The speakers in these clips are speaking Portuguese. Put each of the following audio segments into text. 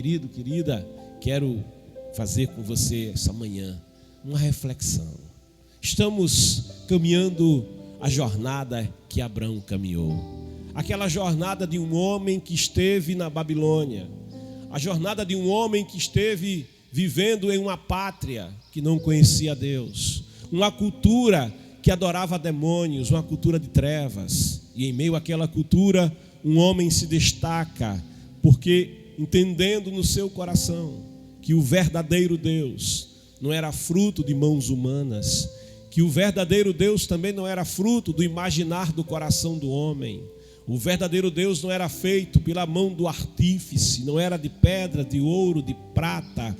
Querido, querida, quero fazer com você essa manhã uma reflexão. Estamos caminhando a jornada que Abraão caminhou. Aquela jornada de um homem que esteve na Babilônia. A jornada de um homem que esteve vivendo em uma pátria que não conhecia Deus. Uma cultura que adorava demônios, uma cultura de trevas. E em meio àquela cultura, um homem se destaca, porque entendendo no seu coração que o verdadeiro Deus não era fruto de mãos humanas, que o verdadeiro Deus também não era fruto do imaginar do coração do homem. O verdadeiro Deus não era feito pela mão do artífice, não era de pedra, de ouro, de prata.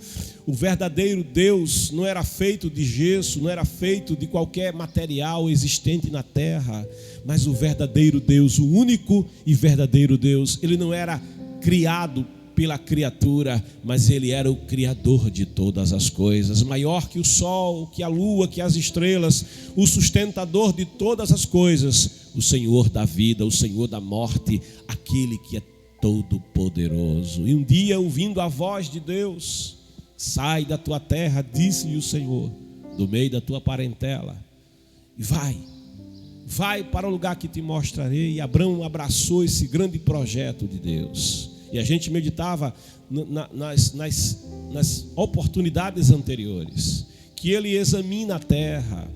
O verdadeiro Deus não era feito de gesso, não era feito de qualquer material existente na terra. Mas o verdadeiro Deus, o único e verdadeiro Deus, ele não era criado pela criatura, mas ele era o criador de todas as coisas, maior que o sol, que a lua, que as estrelas, o sustentador de todas as coisas, o Senhor da vida, o Senhor da morte, aquele que é todo poderoso. E um dia, ouvindo a voz de Deus, sai da tua terra, disse-lhe o Senhor, do meio da tua parentela, e vai para o lugar que te mostrarei. E Abraão abraçou esse grande projeto de Deus. E a gente meditava nas oportunidades anteriores, que ele examina a terra,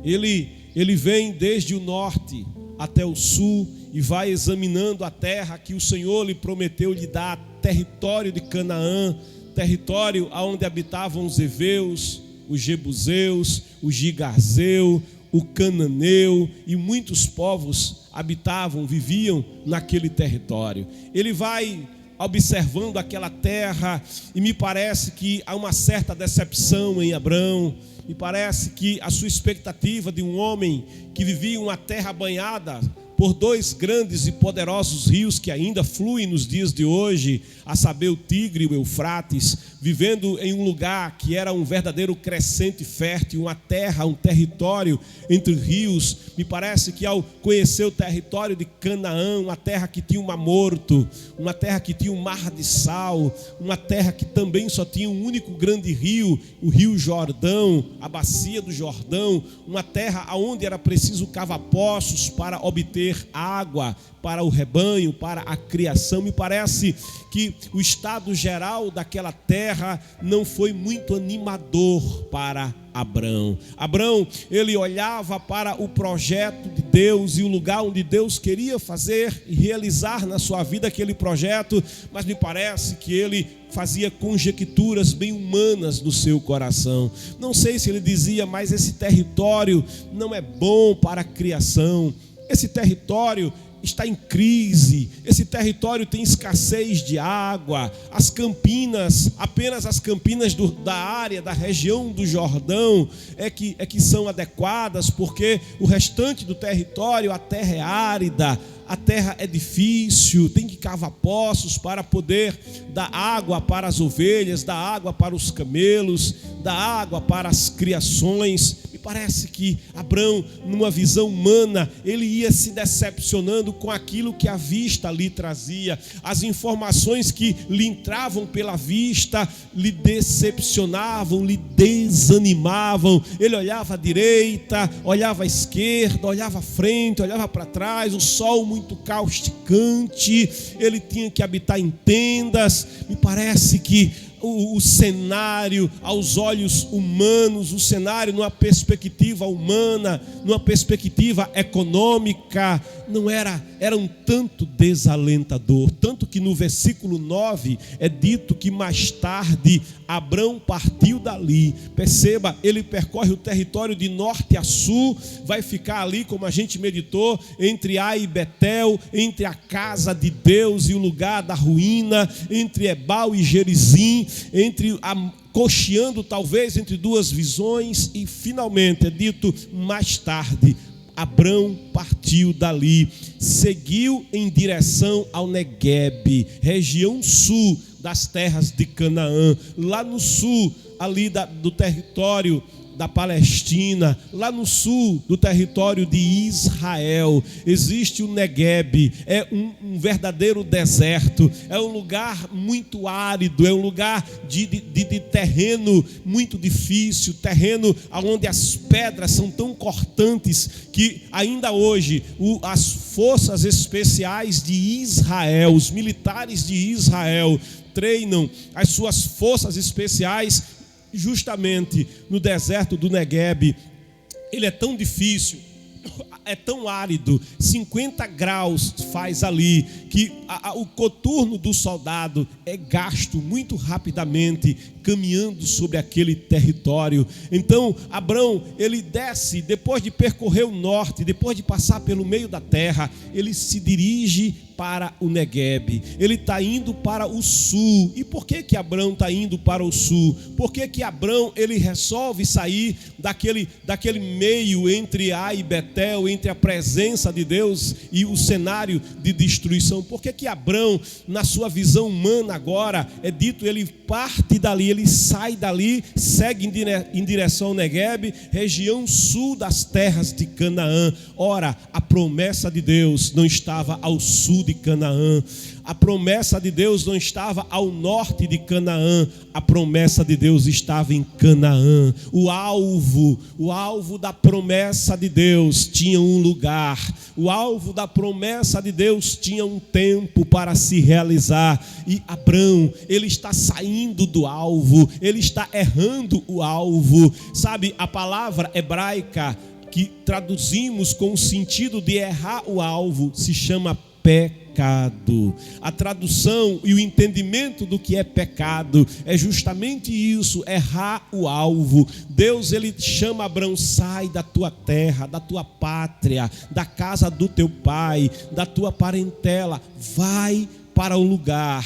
ele vem desde o norte até o sul e vai examinando a terra que o Senhor lhe prometeu lhe dar, território de Canaã, território onde habitavam os heveus, os jebuseus, o gigarzeu, o cananeu, e muitos povos habitavam, viviam naquele território. Ele vai observando aquela terra e me parece que há uma certa decepção em Abraão. Me parece que a sua expectativa de um homem que vivia em uma terra banhada por dois grandes e poderosos rios que ainda fluem nos dias de hoje, a saber, o Tigre e o Eufrates, vivendo em um lugar que era um verdadeiro crescente fértil, uma terra, um território entre rios. Me parece que ao conhecer o território de Canaã, uma terra que tinha um mar morto, uma terra que tinha um mar de sal, uma terra que também só tinha um único grande rio, o rio Jordão, a bacia do Jordão, uma terra onde era preciso cavar poços para obter água para o rebanho, para a criação. Me parece que o estado geral daquela terra não foi muito animador para Abraão. Abraão, ele olhava para o projeto de Deus e o lugar onde Deus queria fazer e realizar na sua vida aquele projeto, mas me parece que ele fazia conjecturas bem humanas no seu coração. Não sei se ele dizia, mas esse território não é bom para a criação, esse território está em crise, esse território tem escassez de água, as campinas, apenas as campinas da área, da região do Jordão é que são adequadas, porque o restante do território, a terra é árida, a terra é difícil, tem que cavar poços para poder dar água para as ovelhas, dar água para os camelos, dar água para as criações. E parece que Abraão, numa visão humana, ele ia se decepcionando com aquilo que a vista lhe trazia. As informações que lhe entravam pela vista lhe decepcionavam, lhe desanimavam. Ele olhava à direita, olhava à esquerda, olhava à frente, olhava para trás, o sol muito causticante, ele tinha que habitar em tendas. Me parece que o cenário aos olhos humanos, o cenário numa perspectiva humana, numa perspectiva econômica, não era um tanto desalentador, tanto que no versículo 9 é dito que mais tarde Abraão partiu dali. Perceba, ele percorre o território de norte a sul, vai ficar ali, como a gente meditou, entre Ai e Betel, entre a casa de Deus e o lugar da ruína, entre Ebal e Gerizim, cocheando talvez entre duas visões. E finalmente é dito mais tarde, Abraão partiu dali, seguiu em direção ao Neguebe, região sul das terras de Canaã. Lá no sul, ali do território da Palestina, lá no sul do território de Israel, existe o Negueb, é um verdadeiro deserto, é um lugar muito árido, é um lugar de terreno muito difícil, terreno onde as pedras são tão cortantes que ainda hoje as forças especiais de Israel, os militares de Israel, treinam as suas forças especiais justamente no deserto do Negueb. Ele é tão difícil, é tão árido, 50 graus faz ali, que o coturno do soldado é gasto muito rapidamente caminhando sobre aquele território. Então Abrão, ele desce, depois de percorrer o norte, depois de passar pelo meio da terra, ele se dirige para o Negueb. Ele está indo para o sul. E por que Abrão está indo para o sul? Por que Abrão, ele resolve sair daquele meio entre Ai e Betel, entre a presença de Deus e o cenário de destruição? Por que Abrão, na sua visão humana agora, é dito, ele parte dali, ele sai dali, segue em direção ao Negueb, região sul das terras de Canaã. Ora, a promessa de Deus não estava ao sul de Canaã, a promessa de Deus não estava ao norte de Canaã, a promessa de Deus estava em Canaã. O alvo da promessa de Deus tinha um lugar, o alvo da promessa de Deus tinha um tempo para se realizar. E Abrão, ele está saindo do alvo, ele está errando o alvo. Sabe, a palavra hebraica que traduzimos com o sentido de errar o alvo se chama pecado. A tradução e o entendimento do que é pecado é justamente isso, errar o alvo. Deus, ele chama Abrão: sai da tua terra, da tua pátria, da casa do teu pai, da tua parentela, vai para o lugar,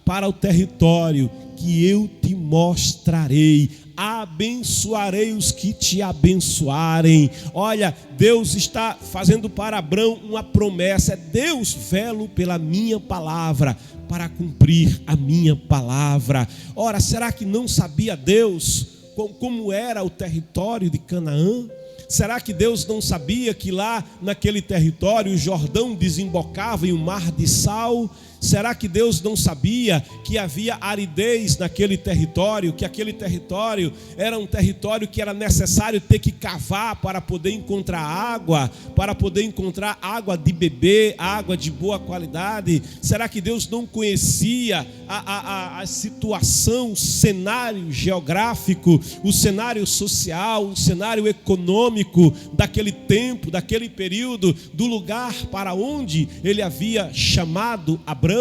para o território que eu te mostrarei. Abençoarei os que te abençoarem. Olha, Deus está fazendo para Abrão uma promessa. Deus velo pela minha palavra para cumprir a minha palavra. Ora, será que não sabia Deus como era o território de Canaã? Será que Deus não sabia que lá naquele território o Jordão desembocava em um mar de sal? Será que Deus não sabia que havia aridez naquele território, que aquele território era um território que era necessário ter que cavar para poder encontrar água, de beber, água de boa qualidade? Será que Deus não conhecia a situação, o cenário geográfico, o cenário social, o cenário econômico daquele tempo, daquele período, do lugar para onde ele havia chamado Abrão?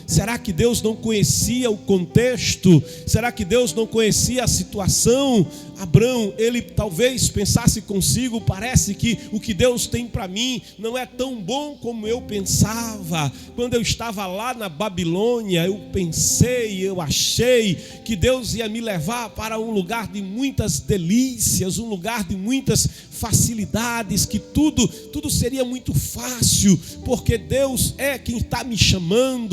Será que Deus não conhecia o contexto? Será que Deus não conhecia a situação? Abrão, ele talvez pensasse consigo: parece que o que Deus tem para mim não é tão bom como eu pensava. Quando eu estava lá na Babilônia, eu achei que Deus ia me levar para um lugar de muitas delícias, um lugar de muitas facilidades, que tudo seria muito fácil, porque Deus é quem está me chamando.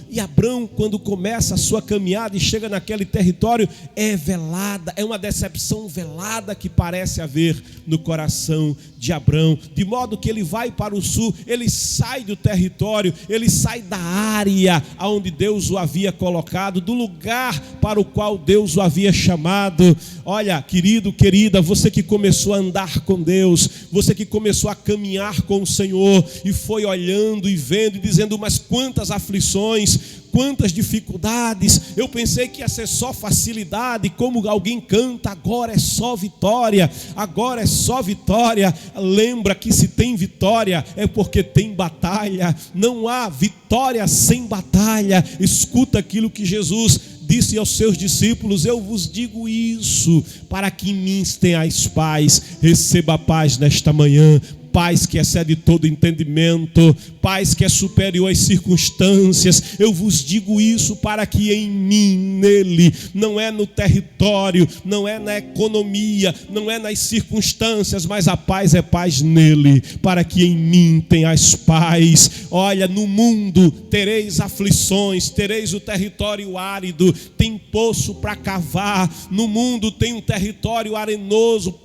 E Abrão, quando começa a sua caminhada e chega naquele território, é velada, é uma decepção velada que parece haver no coração de Abrão, de modo que ele vai para o sul, ele sai do território, ele sai da área onde Deus o havia colocado, do lugar para o qual Deus o havia chamado. Olha, querido, querida, você que começou a andar com Deus, você que começou a caminhar com o Senhor e foi olhando e vendo e dizendo: mas quantas aflições, quantas dificuldades, eu pensei que ia ser só facilidade, como alguém canta, agora é só vitória, agora é só vitória. Lembra que se tem vitória é porque tem batalha, não há vitória sem batalha. Escuta aquilo que Jesus disse aos seus discípulos: eu vos digo isso para que em mim tenhais paz. Receba a paz nesta manhã, paz que excede todo entendimento, paz paz que é superior às circunstâncias. Eu vos digo isso para que em mim, nele, não é no território, não é na economia, não é nas circunstâncias, mas a paz é paz nele, para que em mim tenhas paz. Olha, no mundo tereis aflições, tereis o território árido, tem poço para cavar. No mundo tem um território arenoso,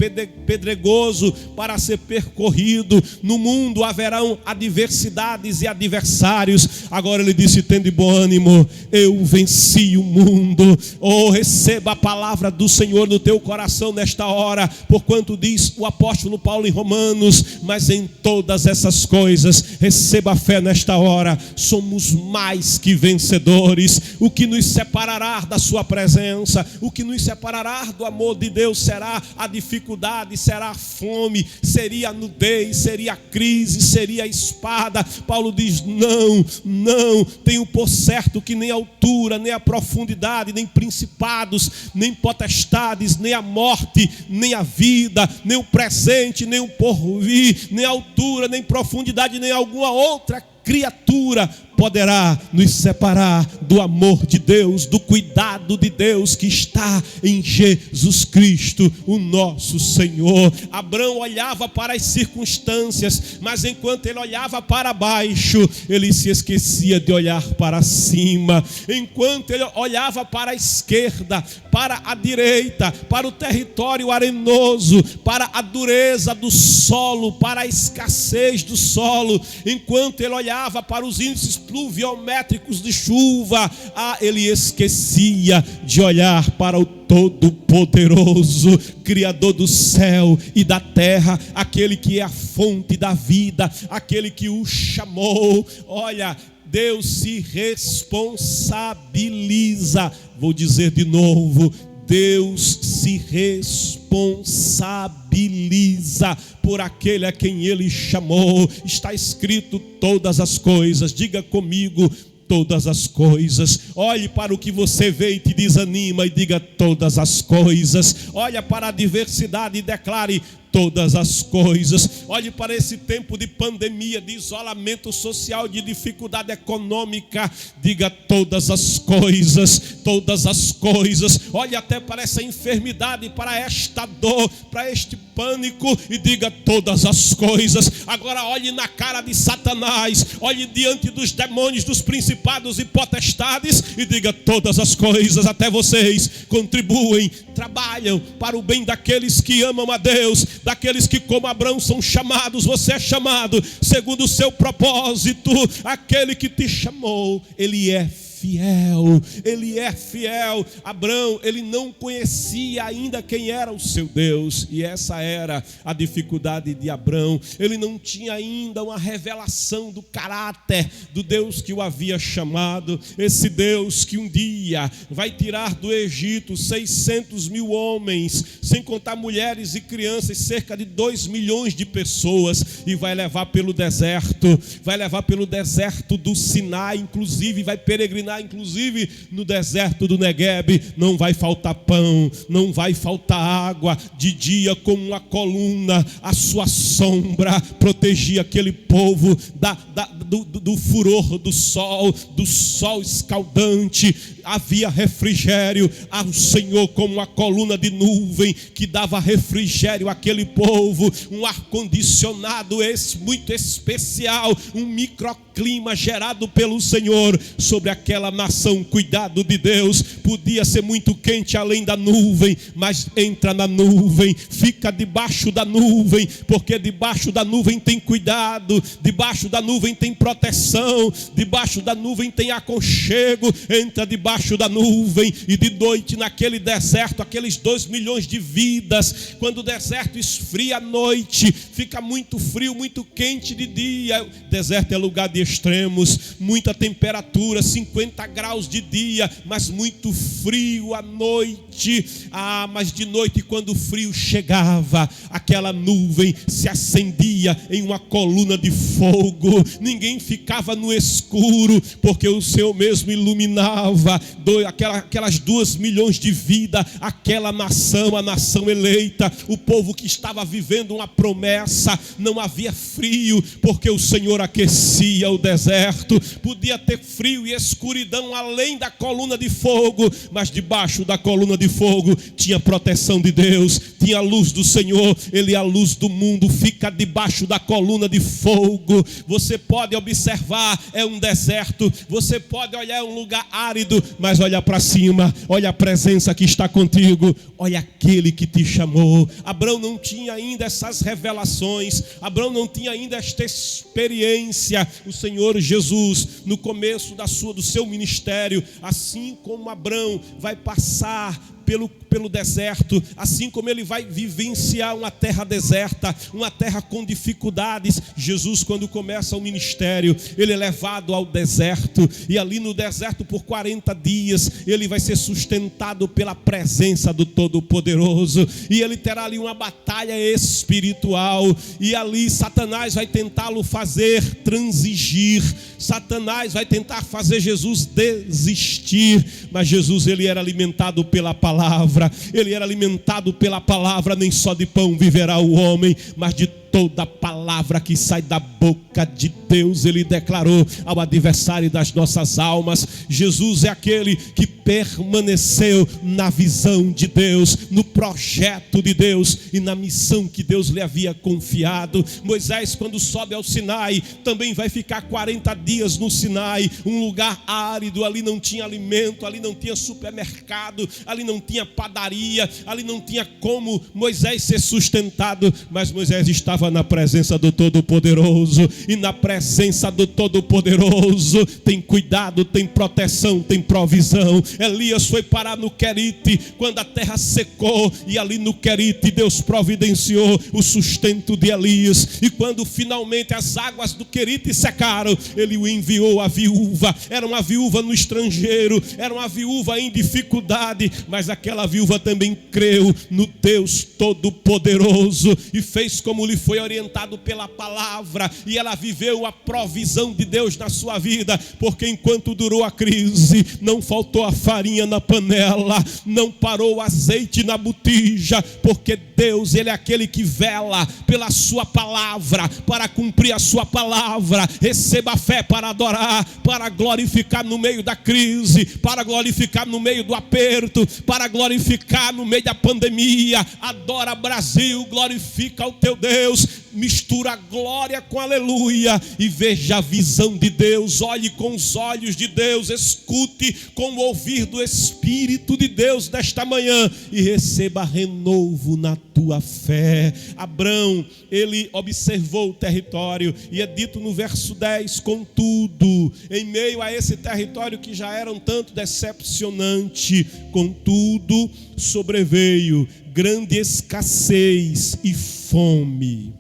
pedregoso para ser percorrido. No mundo haverão adversidades e adversários. Agora ele disse: tende bom ânimo, eu venci o mundo. Oh, receba a palavra do Senhor no teu coração nesta hora, porquanto diz o apóstolo Paulo em Romanos: mas em todas essas coisas, receba a fé nesta hora, somos mais que vencedores. O que nos separará da sua presença, o que nos separará do amor de Deus será a dificuldade, será a fome, seria a nudez, seria a crise, seria a espada. Paulo diz: não, tenho por certo que nem a altura, nem a profundidade, nem principados, nem potestades, nem a morte, nem a vida, nem o presente, nem o porvir, nem a altura, nem profundidade, nem alguma outra criatura poderá nos separar do amor de Deus, do cuidado de Deus que está em Jesus Cristo, o nosso Senhor. Abraão olhava para as circunstâncias, mas enquanto ele olhava para baixo, ele se esquecia de olhar para cima. Enquanto ele olhava para a esquerda, para a direita, para o território arenoso, para a dureza do solo, para a escassez do solo, enquanto ele olhava para os índices pluviométricos de chuva, ele esquecia de olhar para o Todo-Poderoso, Criador do céu e da terra, aquele que é a fonte da vida, aquele que o chamou. Olha, Deus se responsabiliza. Vou dizer de novo: Deus se responsabiliza por aquele a quem Ele chamou. Está escrito todas as coisas. Diga comigo: todas as coisas. Olhe para o que você vê e te desanima e diga: todas as coisas. Olha para a adversidade e declare: todas as coisas. Olhe para esse tempo de pandemia, de isolamento social, de dificuldade econômica. Diga: todas as coisas, todas as coisas. Olhe até para essa enfermidade, para esta dor, para este pânico e diga: todas as coisas. Agora olhe na cara de Satanás, olhe diante dos demônios, dos principados e potestades e diga: todas as coisas. Até vocês contribuem, trabalham para o bem daqueles que amam a Deus, daqueles que como Abraão são chamados. Você é chamado segundo o seu propósito. Aquele que te chamou, Ele é fiel, Ele é fiel. Abraão, ele não conhecia ainda quem era o seu Deus, e essa era a dificuldade de Abraão. Ele não tinha ainda uma revelação do caráter do Deus que o havia chamado, esse Deus que um dia vai tirar do Egito 600 mil homens, sem contar mulheres e crianças, cerca de 2 milhões de pessoas, e vai levar pelo deserto do Sinai, inclusive vai peregrinar inclusive no deserto do Negueb. Não vai faltar pão, não vai faltar água. De dia, como uma coluna, a sua sombra protegia aquele povo do furor do sol escaldante. Havia refrigério, ao Senhor como uma coluna de nuvem que dava refrigério àquele povo, um ar-condicionado muito especial, um microclima gerado pelo Senhor sobre aquela nação. Cuidado de Deus. Podia ser muito quente além da nuvem, mas entra na nuvem, fica debaixo da nuvem, porque debaixo da nuvem tem cuidado, debaixo da nuvem tem proteção, debaixo da nuvem tem aconchego. Entra debaixo da nuvem, e de noite naquele deserto, aqueles 2 milhões de vidas, quando o deserto esfria à noite, fica muito frio, muito quente de dia. O deserto é lugar de extremos, muita temperatura, 50 graus de dia, mas muito frio à noite. Mas de noite, quando o frio chegava, aquela nuvem se acendia em uma coluna de fogo. Ninguém ficava no escuro, porque o Senhor mesmo iluminava. aquelas 2 milhões de vidas, aquela nação, a nação eleita, o povo que estava vivendo uma promessa. Não havia frio, porque o Senhor aquecia o deserto. Podia ter frio e escuridão além da coluna de fogo, mas debaixo da coluna de fogo tinha proteção de Deus, tinha a luz do Senhor. Ele é a luz do mundo, fica debaixo da coluna de fogo. Você pode observar, é um deserto. Você pode olhar, é um lugar árido, mas olha para cima, olha a presença que está contigo, olha aquele que te chamou. Abraão não tinha ainda essas revelações, Abraão não tinha ainda esta experiência. O Senhor Jesus, no começo do seu ministério, assim como Abraão vai passar pelo deserto, assim como ele vai vivenciar uma terra deserta, uma terra com dificuldades. Jesus, quando começa o ministério, ele é levado ao deserto, e ali no deserto por 40 dias, ele vai ser sustentado pela presença do Todo-Poderoso, e ele terá ali uma batalha espiritual, e ali Satanás vai tentá-lo fazer transigir, Satanás vai tentar fazer Jesus desistir, mas Jesus, ele era alimentado pela palavra, ele era alimentado pela palavra. Nem só de pão viverá o homem, mas de toda palavra que sai da boca de Deus. Ele declarou ao adversário das nossas almas. Jesus é aquele que permaneceu na visão de Deus, no projeto de Deus e na missão que Deus lhe havia confiado. Moisés, quando sobe ao Sinai, também vai ficar 40 dias no Sinai, um lugar árido. Ali não tinha alimento, ali não tinha supermercado, ali não tinha padaria, ali não tinha como Moisés ser sustentado, mas Moisés estava na presença do Todo-Poderoso, e na presença do Todo-Poderoso tem cuidado, tem proteção, tem provisão. Elias foi parar no Querite quando a terra secou, e ali no Querite Deus providenciou o sustento de Elias, e quando finalmente as águas do Querite secaram, ele o enviou a viúva. Era uma viúva no estrangeiro, era uma viúva em dificuldade, mas aquela viúva também creu no Deus Todo-Poderoso e fez como lhe foi orientado pela palavra, e ela viveu a provisão de Deus na sua vida, porque enquanto durou a crise, não faltou a farinha na panela, não parou o azeite na botija, porque Deus, ele é aquele que vela pela sua palavra, para cumprir a sua palavra. Receba a fé para adorar, para glorificar no meio da crise, para glorificar no meio do aperto, para glorificar no meio da pandemia. Adora, Brasil, glorifica o teu Deus, mistura a glória com aleluia e veja a visão de Deus. Olhe com os olhos de Deus, escute com o ouvir do Espírito de Deus desta manhã e receba renovo na tua fé. Abraão, ele observou o território, e é dito no verso 10: contudo, em meio a esse território que já era um tanto decepcionante, contudo sobreveio grande escassez e fome.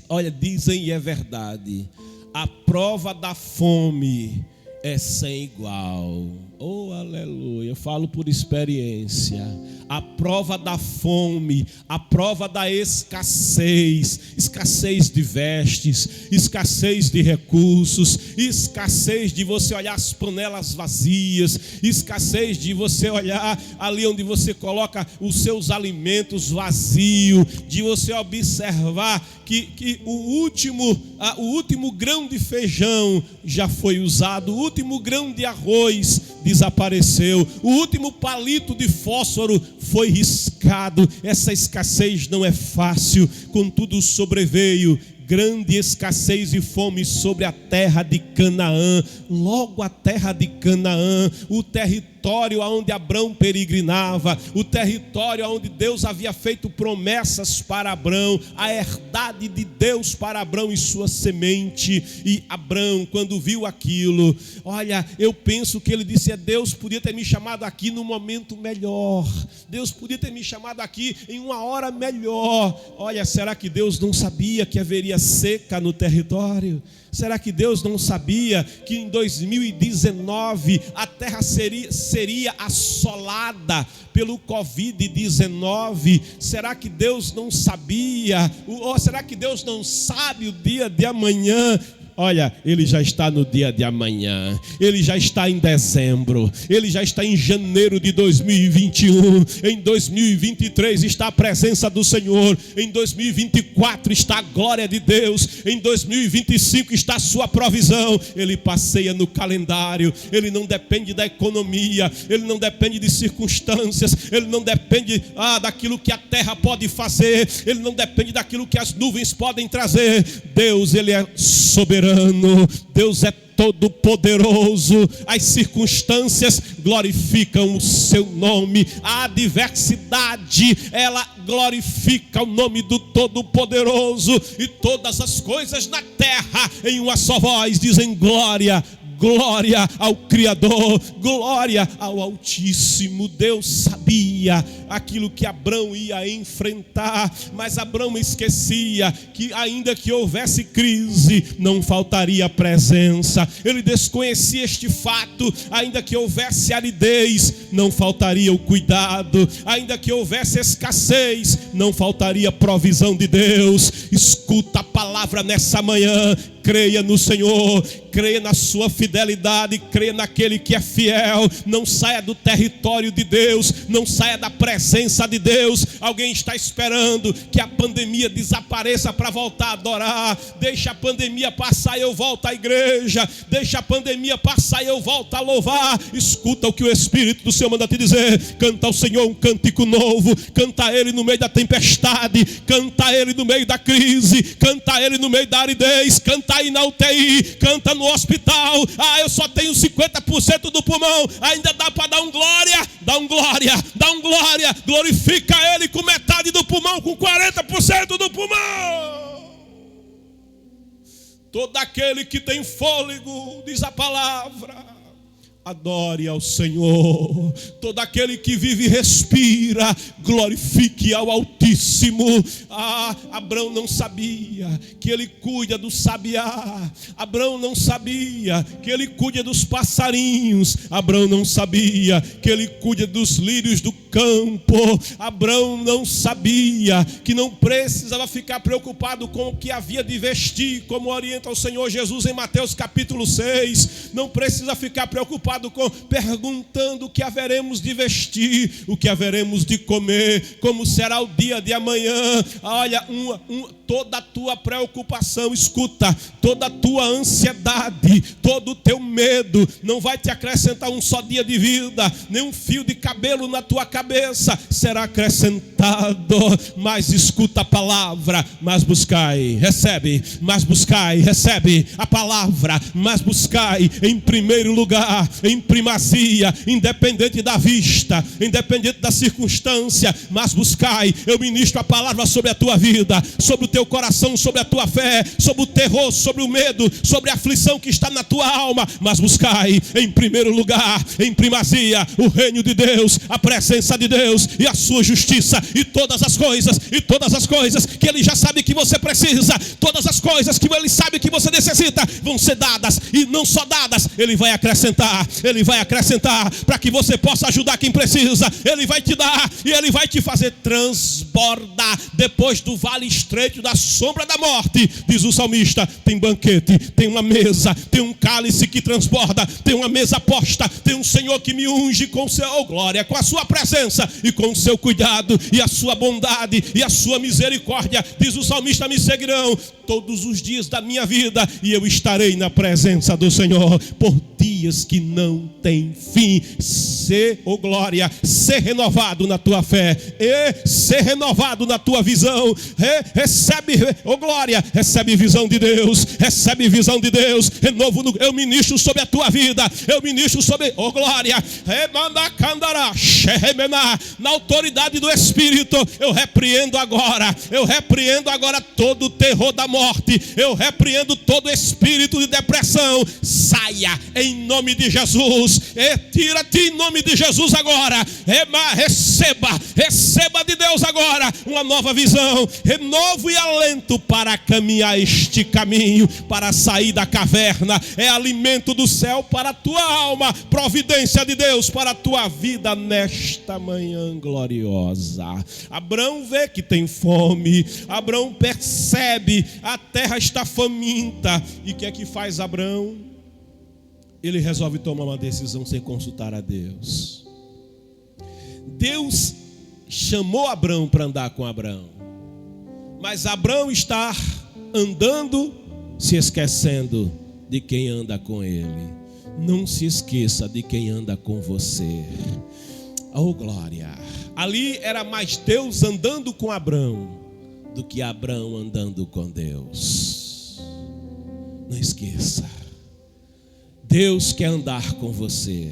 Olha, dizem, e é verdade, a prova da fome é sem igual. Oh, aleluia, eu falo por experiência. A prova da fome, a prova da escassez, escassez de vestes, escassez de recursos, escassez de você olhar as panelas vazias, escassez de você olhar ali onde você coloca os seus alimentos vazio, de você observar que o último grão de feijão já foi usado, o último grão de arroz desapareceu, o último palito de fósforo foi riscado. Essa escassez não é fácil, contudo sobreveio grande escassez e fome sobre a terra de Canaã. Logo a terra de Canaã, o território onde Abrão peregrinava, o território onde Deus havia feito promessas para Abrão, a herdade de Deus para Abrão e sua semente. E Abrão, quando viu aquilo, olha, eu penso que ele disse: Deus podia ter me chamado aqui no momento melhor, Deus podia ter me chamado aqui em uma hora melhor. Olha, será que Deus não sabia que haveria seca no território? Será que Deus não sabia que em 2019 a terra seria assolada pelo Covid-19? Será que Deus não sabia? Ou será que Deus não sabe o dia de amanhã? Olha, ele já está no dia de amanhã, ele já está em dezembro, ele já está em janeiro de 2021, em 2023 está a presença do Senhor, em 2024 está a glória de Deus, em 2025 está a sua provisão. Ele passeia no calendário, ele não depende da economia, ele não depende de circunstâncias, ele não depende daquilo que a terra pode fazer, ele não depende daquilo que as nuvens podem trazer. Deus, ele é soberano, Deus é todo poderoso. As circunstâncias glorificam o seu nome, a adversidade, ela glorifica o nome do Todo-Poderoso, e todas as coisas na terra em uma só voz dizem glória, glória ao Criador, glória ao Altíssimo. Deus sabia aquilo que Abrão ia enfrentar, mas Abrão esquecia que ainda que houvesse crise, não faltaria presença. Ele desconhecia este fato, ainda que houvesse aridez, não faltaria o cuidado, ainda que houvesse escassez, não faltaria provisão de Deus. Escuta a palavra nessa manhã, creia no Senhor, creia na sua fidelidade, creia naquele que é fiel. Não saia do território de Deus, não saia da presença de Deus. Alguém está esperando que a pandemia desapareça para voltar a adorar. Deixa a pandemia passar e eu volto à igreja. Deixa a pandemia passar e eu volto a louvar. Escuta o que o Espírito do Senhor manda te dizer. Canta ao Senhor um cântico novo, canta a Ele no meio da tempestade, canta a Ele no meio da crise, canta a Ele no meio da aridez, canta aí na UTI, canta no hospital. Eu só tenho 50% do pulmão, ainda dá para dar um glória, dá um glória, dá um glória. Glorifica Ele com metade do pulmão, com 40% do pulmão. Todo aquele que tem fôlego, diz a palavra, adore ao Senhor. Todo aquele que vive e respira, glorifique ao Altíssimo. Abrão não sabia que Ele cuida do sabiá. Abrão não sabia que Ele cuida dos passarinhos. Abrão não sabia que Ele cuida dos lírios do campo. Abrão não sabia que não precisava ficar preocupado com o que havia de vestir, como orienta o Senhor Jesus em Mateus capítulo 6. Não precisa ficar preocupado perguntando o que haveremos de vestir, o que haveremos de comer, como será o dia de amanhã. Olha, toda a tua preocupação, escuta, toda a tua ansiedade, todo o teu medo não vai te acrescentar um só dia de vida, nem um fio de cabelo na tua cabeça será acrescentado. Mas escuta a palavra, mas buscai, recebe, mas buscai, recebe a palavra, mas buscai em primeiro lugar, em primazia, independente da vista, independente da circunstância, mas buscai. Eu ministro a palavra sobre a tua vida, sobre o teu coração, sobre a tua fé, sobre o terror, sobre o medo, sobre a aflição que está na tua alma, mas buscai em primeiro lugar, em primazia, o reino de Deus, a presença de Deus e a sua justiça, e todas as coisas que Ele já sabe que você precisa, todas as coisas que Ele sabe que você necessita, vão ser dadas, e não só dadas, Ele vai acrescentar para que você possa ajudar quem precisa. Ele vai te dar e Ele vai te fazer transbordar. Depois do vale estreito da sombra da morte, diz o salmista, tem banquete, tem uma mesa, tem um cálice que transborda, tem uma mesa posta, tem um Senhor que me unge com seu glória, com a sua presença e com o seu cuidado e a sua bondade e a sua misericórdia, diz o salmista, me seguirão todos os dias da minha vida e eu estarei na presença do Senhor por dias que não tem fim. Ser, glória, ser renovado na tua fé e ser renovado na tua visão. Recebe, glória, recebe visão de Deus, recebe visão de Deus, renovo. Eu ministro sobre a tua vida, eu ministro sobre, glória, na autoridade do Espírito, eu repreendo agora todo o terror da morte, eu repreendo todo espírito de depressão, saia em nome de Jesus. Tira-te em nome de Jesus agora. Receba de Deus agora uma nova visão, renovo e alento para caminhar este caminho, para sair da caverna. É alimento do céu para a tua alma, providência de Deus para a tua vida nesta manhã gloriosa. Abraão vê que tem fome, Abraão percebe, a terra está faminta. E o que é que faz Abraão? Ele resolve tomar uma decisão sem consultar a Deus. Deus chamou Abraão para andar com Abraão, mas Abraão está andando, se esquecendo de quem anda com ele. Não se esqueça de quem anda com você. Oh glória! Ali era mais Deus andando com Abraão do que Abraão andando com Deus. Não esqueça, Deus quer andar com você.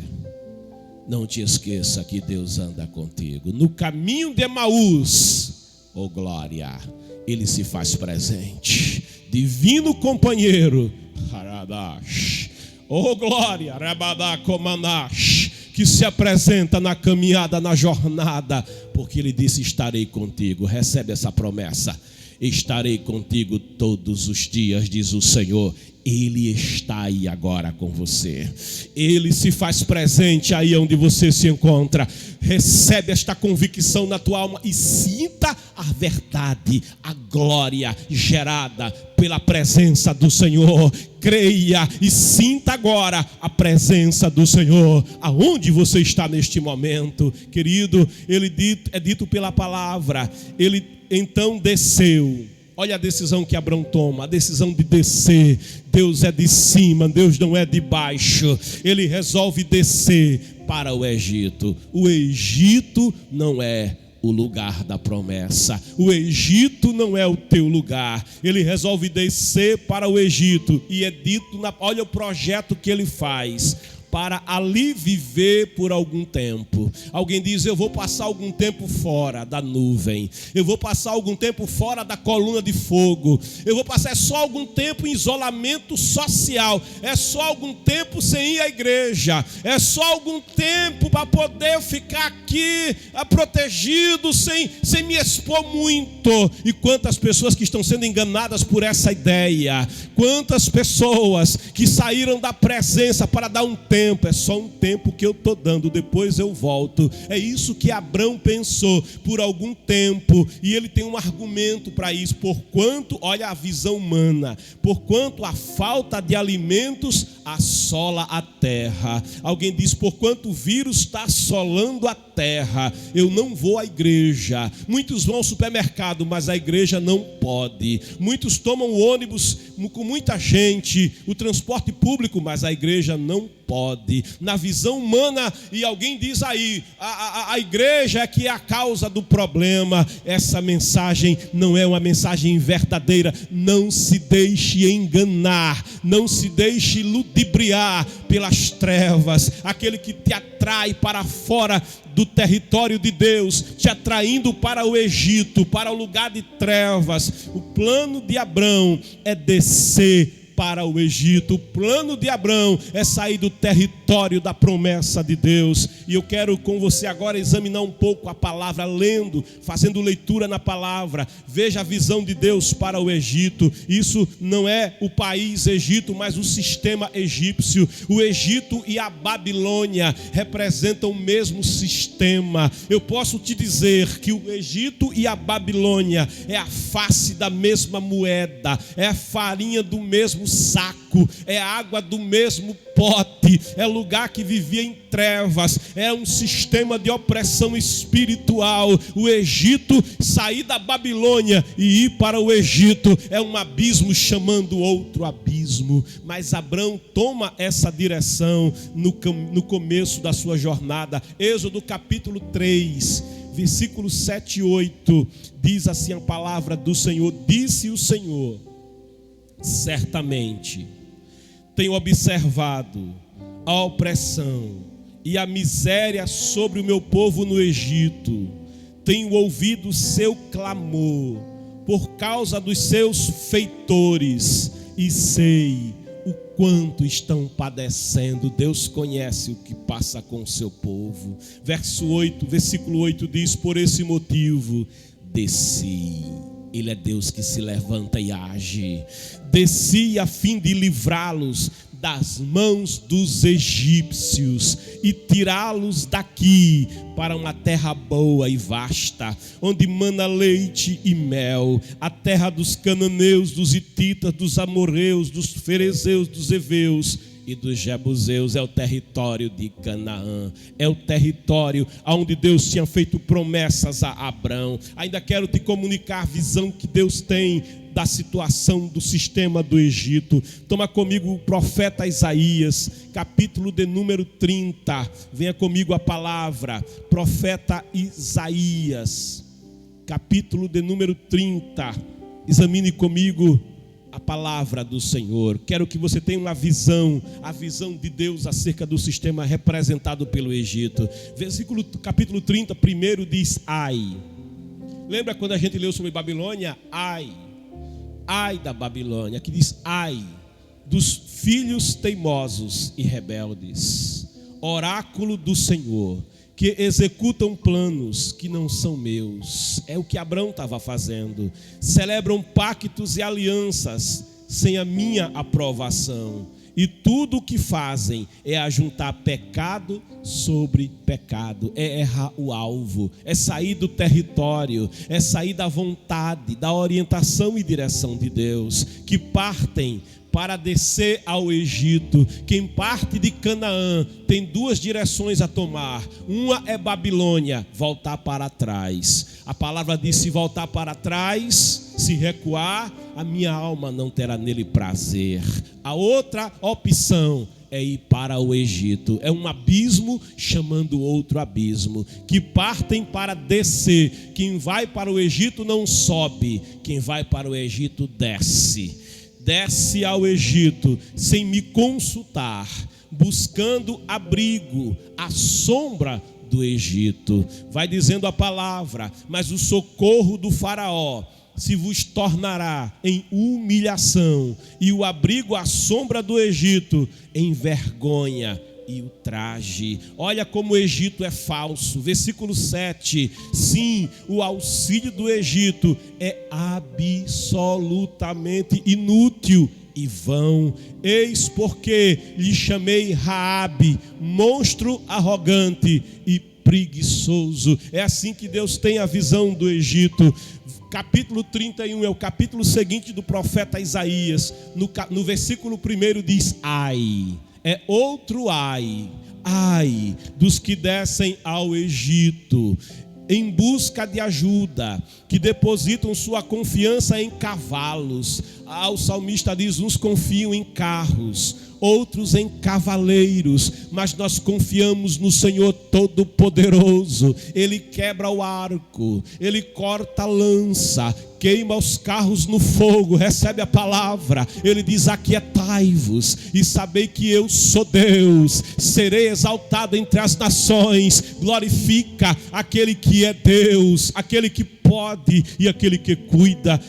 Não te esqueça que Deus anda contigo. No caminho de Emaús, oh glória, Ele se faz presente. Divino companheiro, Haradash, oh glória, Rabadakomanash, que se apresenta na caminhada, na jornada, porque Ele disse: estarei contigo. Recebe essa promessa: estarei contigo todos os dias, diz o Senhor. Ele está aí agora com você. Ele se faz presente aí onde você se encontra. Recebe esta convicção na tua alma e sinta a verdade, a glória gerada pela presença do Senhor. Creia e sinta agora a presença do Senhor aonde você está neste momento, querido. É dito pela palavra. Ele então desceu. Olha a decisão que Abraão toma, a decisão de descer. Deus é de cima, Deus não é de baixo. Ele resolve descer para o Egito. O Egito não é o lugar da promessa. O Egito não é o teu lugar. Ele resolve descer para o Egito. E é dito, olha o projeto que ele faz: para ali viver por algum tempo. Alguém diz: eu vou passar algum tempo fora da nuvem, eu vou passar algum tempo fora da coluna de fogo, eu vou passar só algum tempo em isolamento social, é só algum tempo sem ir à igreja, é só algum tempo para poder ficar aqui protegido, sem me expor muito. E quantas pessoas que estão sendo enganadas por essa ideia, quantas pessoas que saíram da presença para dar um tempo. É só um tempo que eu estou dando, depois eu volto. É isso que Abraão pensou por algum tempo. E ele tem um argumento para isso. Porquanto, olha a visão humana, porquanto a falta de alimentos assola a terra. Alguém diz: porquanto o vírus está assolando a terra, eu não vou à igreja. Muitos vão ao supermercado, mas a igreja não pode. Muitos tomam o ônibus com muita gente, o transporte público, mas a igreja não pode. Na visão humana, e alguém diz aí: a igreja é que é a causa do problema. Essa mensagem não é uma mensagem verdadeira. Não se deixe enganar, não se deixe ludibriar pelas trevas. Aquele que te atrai para fora do território de Deus, te atraindo para o Egito, para o lugar de trevas. O plano de Abraão é descer para o Egito. O plano de Abraão é sair do território da promessa de Deus. E eu quero com você agora examinar um pouco a palavra, lendo, fazendo leitura na palavra. Veja a visão de Deus para o Egito. Isso não é o país Egito, mas o sistema egípcio. O Egito e a Babilônia representam o mesmo sistema. Eu posso te dizer que o Egito e a Babilônia é a face da mesma moeda, é a farinha do mesmo saco, é água do mesmo pote, é lugar que vivia em trevas, é um sistema de opressão espiritual. O Egito, sair da Babilônia e ir para o Egito é um abismo chamando outro abismo. Mas Abraão toma essa direção no começo da sua jornada. Êxodo capítulo 3, versículos 7 e 8, diz assim a palavra do Senhor: disse o Senhor: certamente tenho observado a opressão e a miséria sobre o meu povo no Egito. Tenho ouvido seu clamor por causa dos seus feitores e sei o quanto estão padecendo. Deus conhece o que passa com o seu povo. Versículo 8 diz: por esse motivo desci. Ele é Deus que se levanta e age. Desci a fim de livrá-los das mãos dos egípcios e tirá-los daqui para uma terra boa e vasta, onde mana leite e mel, a terra dos cananeus, dos hititas, dos amorreus, dos ferezeus, dos heveus e dos jebuseus. É o território de Canaã, é o território onde Deus tinha feito promessas a Abrão. Ainda quero te comunicar a visão que Deus tem da situação do sistema do Egito. Toma comigo o profeta Isaías, capítulo de número 30. Venha comigo a palavra, profeta Isaías, capítulo de número 30. Examine comigo a palavra do Senhor. Quero que você tenha uma visão, a visão de Deus acerca do sistema representado pelo Egito. Capítulo 30, primeiro diz: ai. Lembra quando a gente leu sobre Babilônia? Ai da Babilônia. Aqui diz: ai dos filhos teimosos e rebeldes, oráculo do Senhor, que executam planos que não são meus. É o que Abrão estava fazendo. Celebram pactos e alianças sem a minha aprovação. E tudo o que fazem é ajuntar pecado sobre pecado. É errar o alvo, é sair do território, é sair da vontade, da orientação e direção de Deus. Que partem para descer ao Egito. Quem parte de Canaã tem duas direções a tomar. Uma é Babilônia, voltar para trás. A palavra diz: se voltar para trás, se recuar, a minha alma não terá nele prazer. A outra opção é ir para o Egito. É um abismo chamando outro abismo. Que partem para descer. Quem vai para o Egito não sobe, quem vai para o Egito desce. Desce ao Egito sem me consultar, buscando abrigo à sombra do Egito. Vai dizendo a palavra: mas o socorro do faraó se vos tornará em humilhação, e o abrigo à sombra do Egito em vergonha e o traje. Olha como o Egito é falso. Versículo 7. Sim, o auxílio do Egito é absolutamente inútil e vão. Eis porque lhe chamei Raabe, monstro arrogante e preguiçoso. É assim que Deus tem a visão do Egito. Capítulo 31 é o capítulo seguinte do profeta Isaías. No versículo 1 diz: ai. É outro ai dos que descem ao Egito em busca de ajuda, que depositam sua confiança em cavalos. O salmista diz: uns confiam em carros, outros em cavaleiros, mas nós confiamos no Senhor Todo-Poderoso. Ele quebra o arco, Ele corta a lança, queima os carros no fogo. Recebe a palavra. Ele diz: aquietai-vos e sabei que eu sou Deus. Serei exaltado entre as nações. Glorifica aquele que é Deus, aquele que pode e aquele que cuida.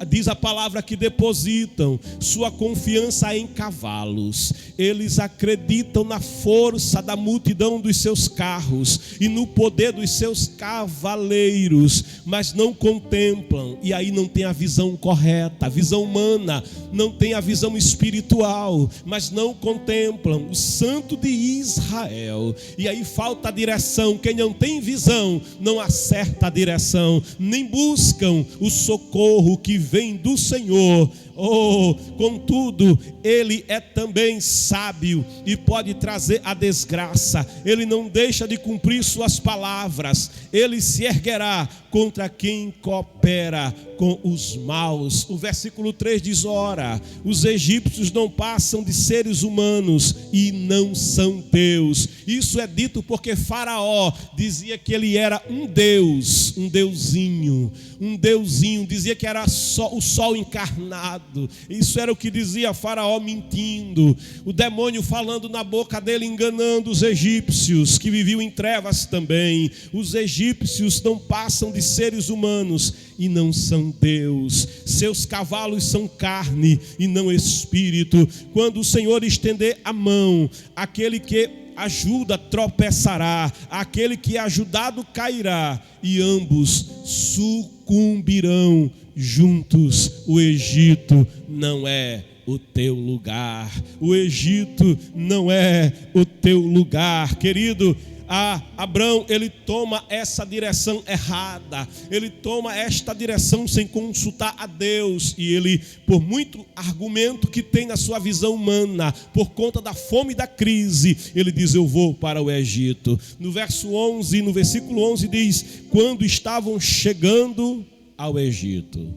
Diz a palavra que depositam sua confiança em cavalos. Eles acreditam na força da multidão dos seus carros e no poder dos seus cavaleiros, mas não contemplam. E aí não tem a visão correta, a visão humana, não tem a visão espiritual, mas não contemplam o Santo de Israel. E aí falta a direção. Quem não tem visão não acerta a direção, nem buscam o socorro que vem do Senhor. Contudo, Ele é também sábio e pode trazer a desgraça. Ele não deixa de cumprir suas palavras. Ele se erguerá contra quem coopera com os maus. O versículo 3 diz: ora, os egípcios não passam de seres humanos e não são Deus. Isso é dito porque Faraó dizia que ele era um Deus, um deusinho deusinho, dizia que era o sol encarnado. Isso era o que dizia Faraó, mentindo. O demônio falando na boca dele, enganando os egípcios, que viviam em trevas também. Os egípcios não passam de seres humanos e não são Deus. Seus cavalos são carne e não espírito. Quando o Senhor estender a mão, aquele que ajuda tropeçará, aquele que é ajudado cairá, e ambos sucumbirão juntos. O Egito não é o teu lugar. O Egito não é o teu lugar, querido. Abrão, ele toma essa direção errada, ele toma esta direção sem consultar a Deus, e ele, por muito argumento que tem na sua visão humana, por conta da fome e da crise, ele diz: eu vou para o Egito. No versículo 11 diz: quando estavam chegando ao Egito.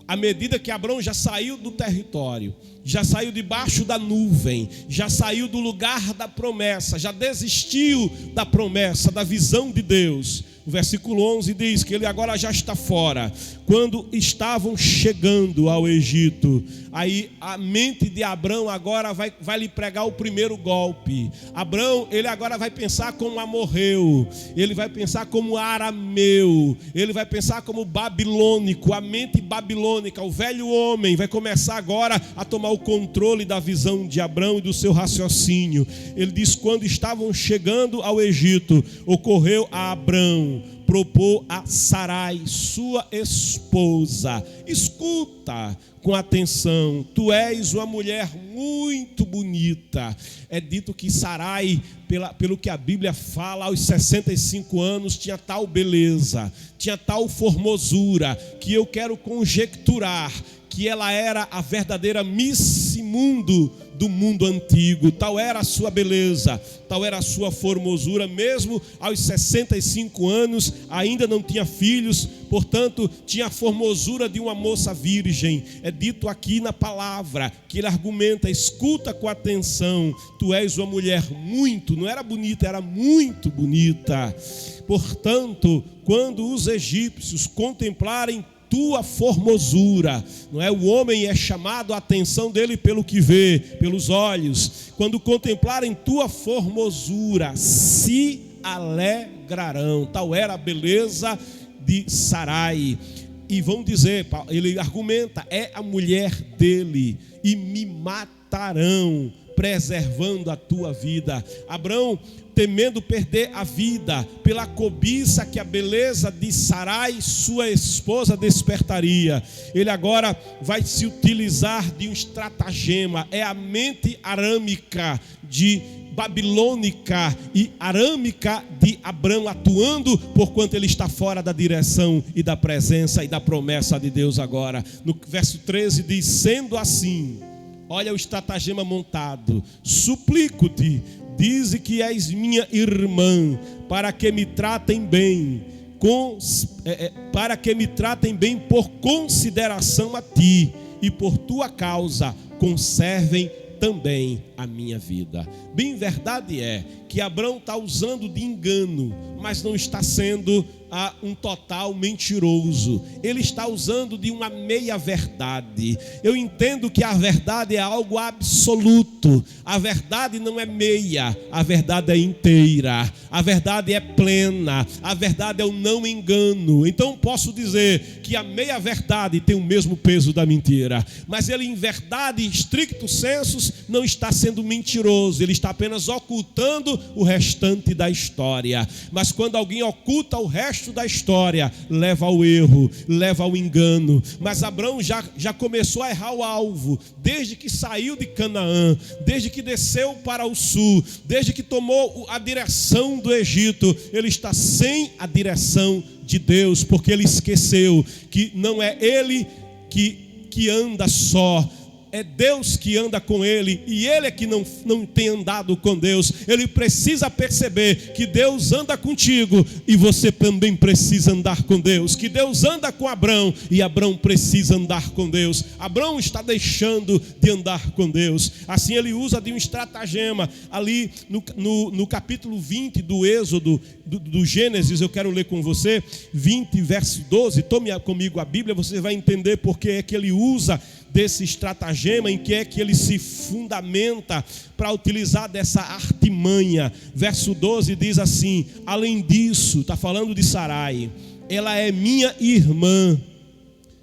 À medida que Abrão já saiu do território, já saiu debaixo da nuvem, já saiu do lugar da promessa, já desistiu da promessa, da visão de Deus. O versículo 11 diz que ele agora já está fora. Quando estavam chegando ao Egito, aí a mente de Abrão agora vai lhe pregar o primeiro golpe. Abrão, ele agora vai pensar como amorreu, ele vai pensar como arameu, ele vai pensar como babilônico. A mente babilônica, o velho homem, vai começar agora a tomar o controle da visão de Abrão e do seu raciocínio. Ele diz: quando estavam chegando ao Egito, ocorreu a Abrão propor a Sarai, sua esposa: escuta com atenção, tu és uma mulher muito bonita. É dito que Sarai, pelo que a Bíblia fala, aos 65 anos tinha tal beleza, tinha tal formosura, que eu quero conjecturar que ela era a verdadeira Miss Mundo do mundo antigo. Tal era a sua beleza, tal era a sua formosura. Mesmo aos 65 anos ainda não tinha filhos, portanto tinha a formosura de uma moça virgem. É dito aqui na palavra que ele argumenta: escuta com atenção, tu és uma mulher muito, não era bonita, era muito bonita. Portanto, quando os egípcios contemplarem tua formosura, não é? O homem é chamado a atenção dele pelo que vê, pelos olhos. Quando contemplarem tua formosura, se alegrarão. Tal era a beleza de Sarai. E vão dizer, ele argumenta: é a mulher dele, e me matarão, preservando a tua vida. Abrão, temendo perder a vida pela cobiça que a beleza de Sarai, sua esposa, despertaria, ele agora vai se utilizar de um estratagema. É a mente arâmica babilônica e arâmica de Abrão atuando, porquanto ele está fora da direção e da presença e da promessa de Deus agora. No verso 13 diz: sendo assim, olha o estratagema montado, suplico-te, dize que és minha irmã, para que me tratem bem, por consideração a ti, e por tua causa conservem também a minha vida. Bem, verdade é que Abrão está usando de engano, mas não está sendo um total mentiroso. Ele está usando de uma meia verdade. Eu entendo que a verdade é algo absoluto. A verdade não é meia, a verdade é inteira, a verdade é plena, a verdade é o não engano. Então posso dizer que a meia verdade tem o mesmo peso da mentira, mas ele, em verdade, stricto sensus, não está sendo mentiroso, ele está apenas ocultando o restante da história. Mas quando alguém oculta o resto da história, leva ao erro, leva ao engano. Mas Abrão já começou a errar o alvo, desde que saiu de Canaã, desde que desceu para o sul, desde que tomou a direção do Egito. Ele está sem a direção de Deus, porque ele esqueceu que não é ele que anda só, é Deus que anda com ele, e ele é que não tem andado com Deus. Ele precisa perceber que Deus anda contigo, e você também precisa andar com Deus. Que Deus anda com Abrão, e Abrão precisa andar com Deus. Abrão está deixando de andar com Deus. Assim ele usa de um estratagema. Ali no capítulo 20 do Êxodo, do Gênesis, eu quero ler com você, 20, verso 12, tome comigo a Bíblia, você vai entender porque é que ele usa desse estratagema, em que é que ele se fundamenta para utilizar dessa artimanha. Verso 12 diz assim: além disso, está falando de Sarai, ela é minha irmã,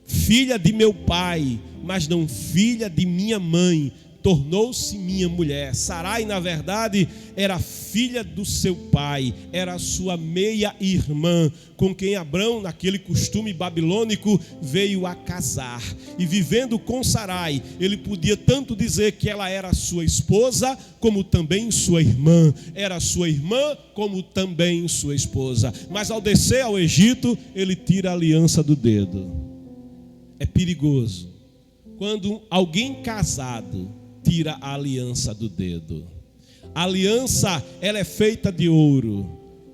filha de meu pai, mas não filha de minha mãe, tornou-se minha mulher. Sarai, na verdade, era filha do seu pai, era sua meia-irmã, com quem Abrão, naquele costume babilônico, veio a casar. E vivendo com Sarai, ele podia tanto dizer que ela era sua esposa, como também sua irmã. Era sua irmã, como também sua esposa. Mas ao descer ao Egito, ele tira a aliança do dedo. É perigoso quando alguém casado tira a aliança do dedo. A aliança, ela é feita de ouro,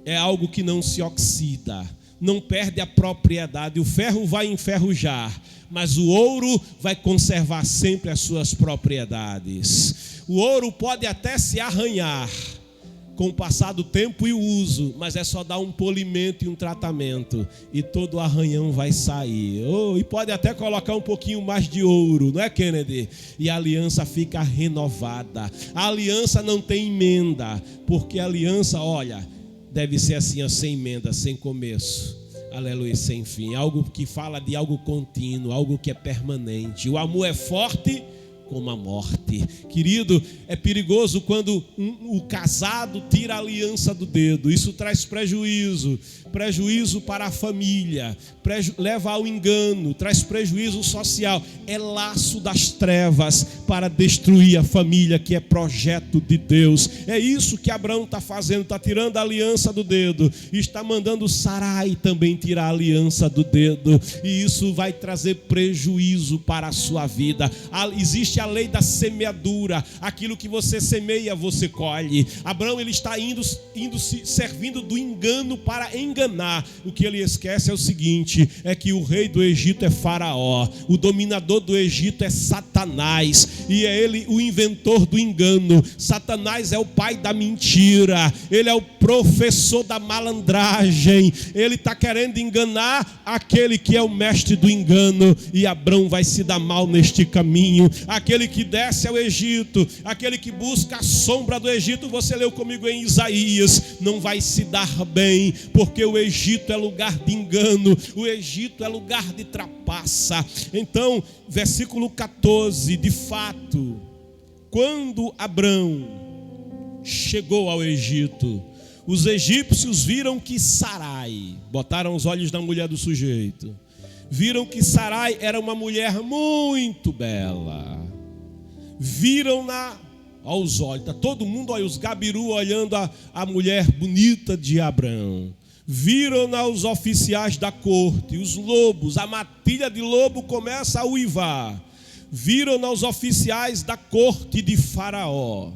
é algo que não se oxida, não perde a propriedade. O ferro vai enferrujar, mas o ouro vai conservar sempre as suas propriedades. O ouro pode até se arranhar com o passar do tempo e o uso, mas é só dar um polimento e um tratamento, e todo o arranhão vai sair. E pode até colocar um pouquinho mais de ouro, não é, Kennedy? E a aliança fica renovada. A aliança não tem emenda, porque a aliança, olha, deve ser assim, sem emenda, sem começo, aleluia, sem fim. Algo que fala de algo contínuo, algo que é permanente. O amor é forte como a morte. Querido, é perigoso quando o casado tira a aliança do dedo. Isso traz prejuízo para a família, leva ao engano, traz prejuízo social. É laço das trevas para destruir a família, que é projeto de Deus. É isso que Abraão está fazendo, está tirando a aliança do dedo, e está mandando Sarai também tirar a aliança do dedo, e isso vai trazer prejuízo para a sua vida. Existe a lei da semeadura, aquilo que você semeia, você colhe. Abraão, ele está indo se servindo do engano para enganar. O que ele esquece é o seguinte, é que o rei do Egito é Faraó, o dominador do Egito é Satanás, e é ele o inventor do engano. Satanás é o pai da mentira, ele é o professor da malandragem, ele está querendo enganar aquele que é o mestre do engano, e Abraão vai se dar mal neste caminho. Aquele que desce ao Egito, aquele que busca a sombra do Egito, você leu comigo em Isaías, não vai se dar bem, porque o Egito é lugar de engano, o Egito é lugar de trapaça. Então, versículo 14, de fato, quando Abrão chegou ao Egito, os egípcios viram que Sarai, botaram os olhos na mulher do sujeito, viram que Sarai era uma mulher muito bela, viram-na aos olhos, está todo mundo, olha, os gabiru olhando a mulher bonita de Abrão, viram-na os oficiais da corte, os lobos, a matilha de lobo começa a uivar, viram-na os oficiais da corte de Faraó,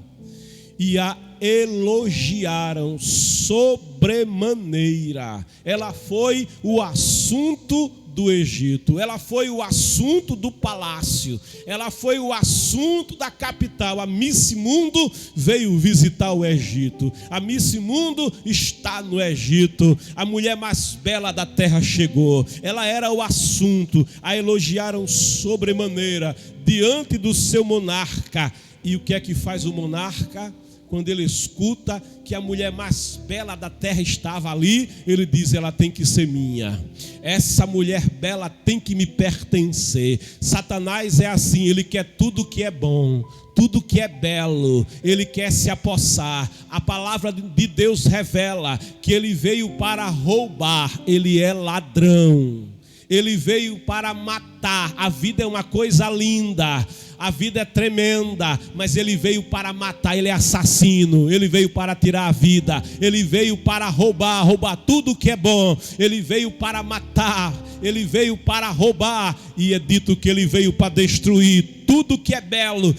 e a elogiaram sobremaneira. Ela foi o assunto do Egito, ela foi o assunto do palácio, ela foi o assunto da capital. A Miss Mundo veio visitar o Egito, a Miss Mundo está no Egito, a mulher mais bela da terra chegou, ela era o assunto. A elogiaram sobremaneira diante do seu monarca. E o que é que faz o monarca? Quando ele escuta que a mulher mais bela da terra estava ali, ele diz: ela tem que ser minha, essa mulher bela tem que me pertencer. Satanás é assim, ele quer tudo que é bom, tudo que é belo, ele quer se apossar. A palavra de Deus revela que ele veio para roubar, ele é ladrão, ele veio para matar. A vida é uma coisa linda, a vida é tremenda, mas ele veio para matar, ele é assassino, ele veio para tirar a vida, ele veio para roubar tudo que é bom, ele veio para matar, ele veio para roubar, e é dito que ele veio para destruir tudo que é belo.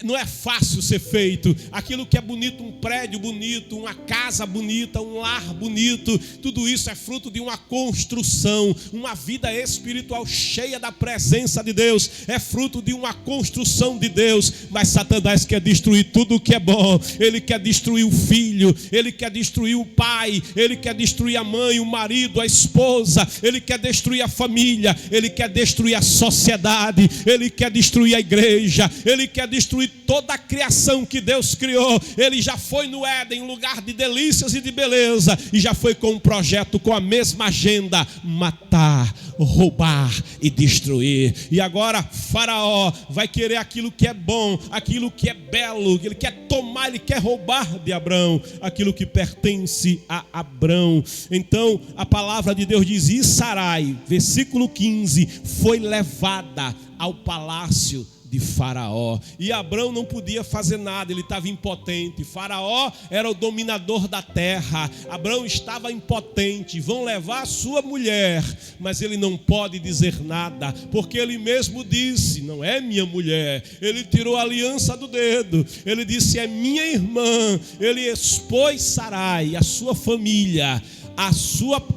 Não é fácil ser feito. Aquilo que é bonito, um prédio bonito, uma casa bonita, um lar bonito, tudo isso é fruto de uma construção, uma vida espiritual cheia da presença de Deus, é fruto de uma construção de Deus. Mas Satanás quer destruir tudo o que é bom. Ele quer destruir o filho, ele quer destruir o pai, ele quer destruir a mãe, o marido, a esposa, ele quer destruir a família, ele quer destruir a sociedade, ele quer destruir a igreja, ele quer destruir toda a criação que Deus criou. Ele já foi no Éden, lugar de delícias e de beleza, e já foi com um projeto, com a mesma agenda: matar, roubar e destruir. E agora Faraó vai querer aquilo que é bom, aquilo que é belo. Ele quer tomar, ele quer roubar de Abrão aquilo que pertence a Abrão. Então a palavra de Deus diz: e Sarai, versículo 15, foi levada ao palácio de Faraó. E Abrão não podia fazer nada, ele estava impotente. Faraó era o dominador da terra, Abrão estava impotente. Vão levar a sua mulher, mas ele não pode dizer nada, porque ele mesmo disse: não é minha mulher. Ele tirou a aliança do dedo, ele disse: é minha irmã. Ele expôs Sarai, a sua família.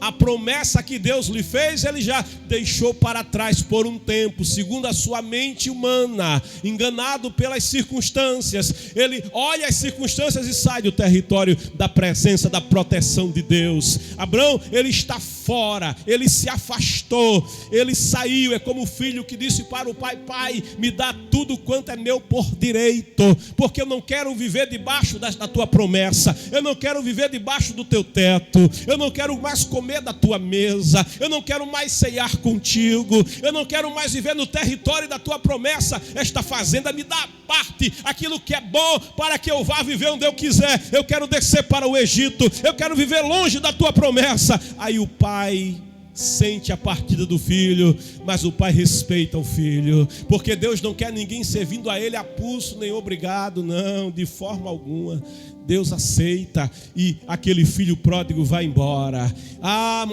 A promessa que Deus lhe fez, ele já deixou para trás por um tempo, segundo a sua mente humana, enganado pelas circunstâncias. Ele olha as circunstâncias e sai do território da presença, da proteção de Deus. Abrão, ele está fora, ele se afastou, ele saiu. É como o filho que disse para o pai: pai, me dá tudo quanto é meu por direito, porque eu não quero viver debaixo da tua promessa, eu não quero viver debaixo do teu teto, eu não quero mais comer da tua mesa, eu não quero mais ceiar contigo, eu não quero mais viver no território da tua promessa. Esta fazenda me dá parte, aquilo que é bom, para que eu vá viver onde eu quiser. Eu quero descer para o Egito, eu quero viver longe da tua promessa. Aí o pai sente a partida do filho, mas o pai respeita o filho, porque Deus não quer ninguém servindo a ele a pulso, nem obrigado, não, de forma alguma. Deus aceita, e aquele filho pródigo vai embora.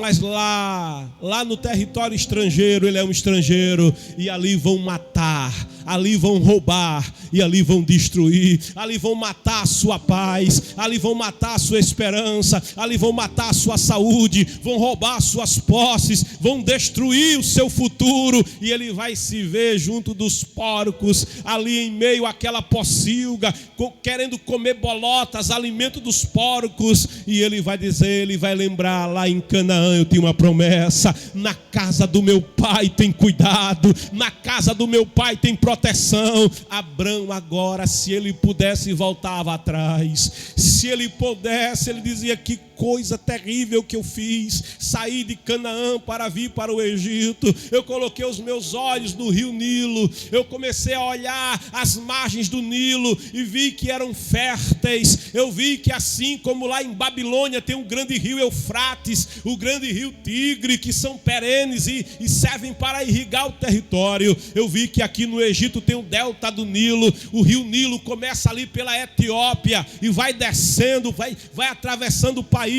Mas lá no território estrangeiro, ele é um estrangeiro, e ali vão matar, ali vão roubar, e ali vão destruir, ali vão matar a sua paz, ali vão matar a sua esperança, ali vão matar a sua saúde, vão roubar as suas posses, vão destruir o seu futuro, e ele vai se ver junto dos porcos, ali em meio àquela pocilga, querendo comer bolotas, alimento dos porcos. E ele vai dizer, ele vai lembrar: lá em Canaã eu tinha uma promessa, na casa do meu pai tem cuidado, na casa do meu pai tem proteção. Abrão agora, se ele pudesse, voltava atrás. Se ele pudesse, ele dizia: que coisa terrível que eu fiz, saí de Canaã para vir para o Egito. Eu coloquei os meus olhos no rio Nilo, eu comecei a olhar as margens do Nilo e vi que eram férteis. Eu vi que assim como lá em Babilônia tem um grande rio Eufrates, o grande rio Tigre, que são perenes e servem para irrigar o território, eu vi que aqui no Egito tem o delta do Nilo. O rio Nilo começa ali pela Etiópia e vai descendo, vai atravessando países,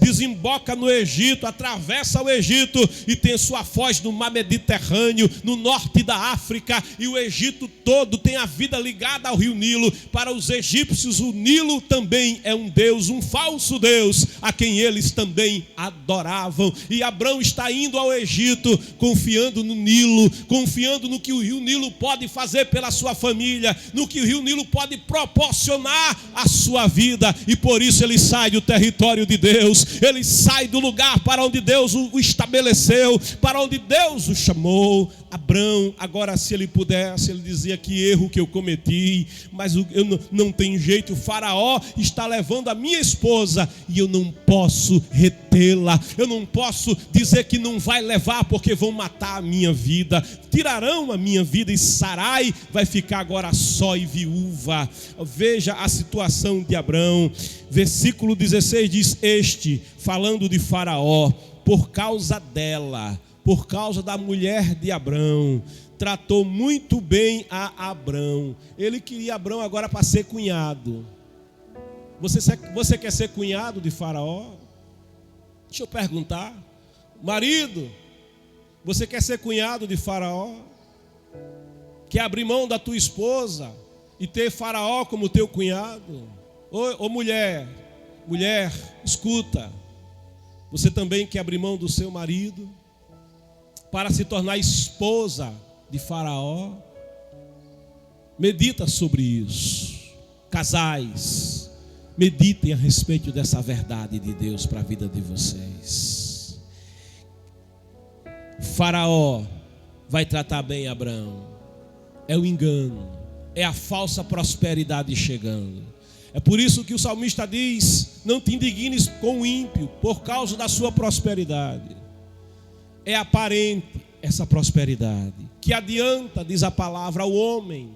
desemboca no Egito, atravessa o Egito e tem sua foz no mar Mediterrâneo, no norte da África. E o Egito todo tem a vida ligada ao rio Nilo. Para os egípcios, o Nilo também é um deus, um falso deus, a quem eles também adoravam. E Abrão está indo ao Egito, confiando no Nilo, confiando no que o rio Nilo pode fazer pela sua família, no que o rio Nilo pode proporcionar à sua vida. E por isso ele sai do território de Deus, ele sai do lugar para onde Deus o estabeleceu, para onde Deus o chamou. Abrão, agora, se ele pudesse, ele dizia: que erro que eu cometi, mas eu não tem jeito. O Faraó está levando a minha esposa e eu não posso retê-la, eu não posso dizer que não vai levar, porque vão matar a minha vida, tirarão a minha vida, e Sarai vai ficar agora só e viúva. Veja a situação de Abrão. Versículo 16 diz: este, falando de Faraó, por causa dela, por causa da mulher de Abrão, tratou muito bem a Abrão. Ele queria Abrão agora para ser cunhado. Você quer ser cunhado de Faraó? Deixa eu perguntar. Marido, você quer ser cunhado de Faraó? Quer abrir mão da tua esposa e ter Faraó como teu cunhado? Ô mulher, escuta. Você também quer abrir mão do seu marido? para se tornar esposa de Faraó? Medita sobre isso. Casais, meditem a respeito dessa verdade de Deus para a vida de vocês. Faraó vai tratar bem Abraão. É o engano, é a falsa prosperidade chegando. É por isso que o salmista diz: não te indignes com o ímpio por causa da sua prosperidade. É aparente essa prosperidade. Que adianta, diz a palavra, ao homem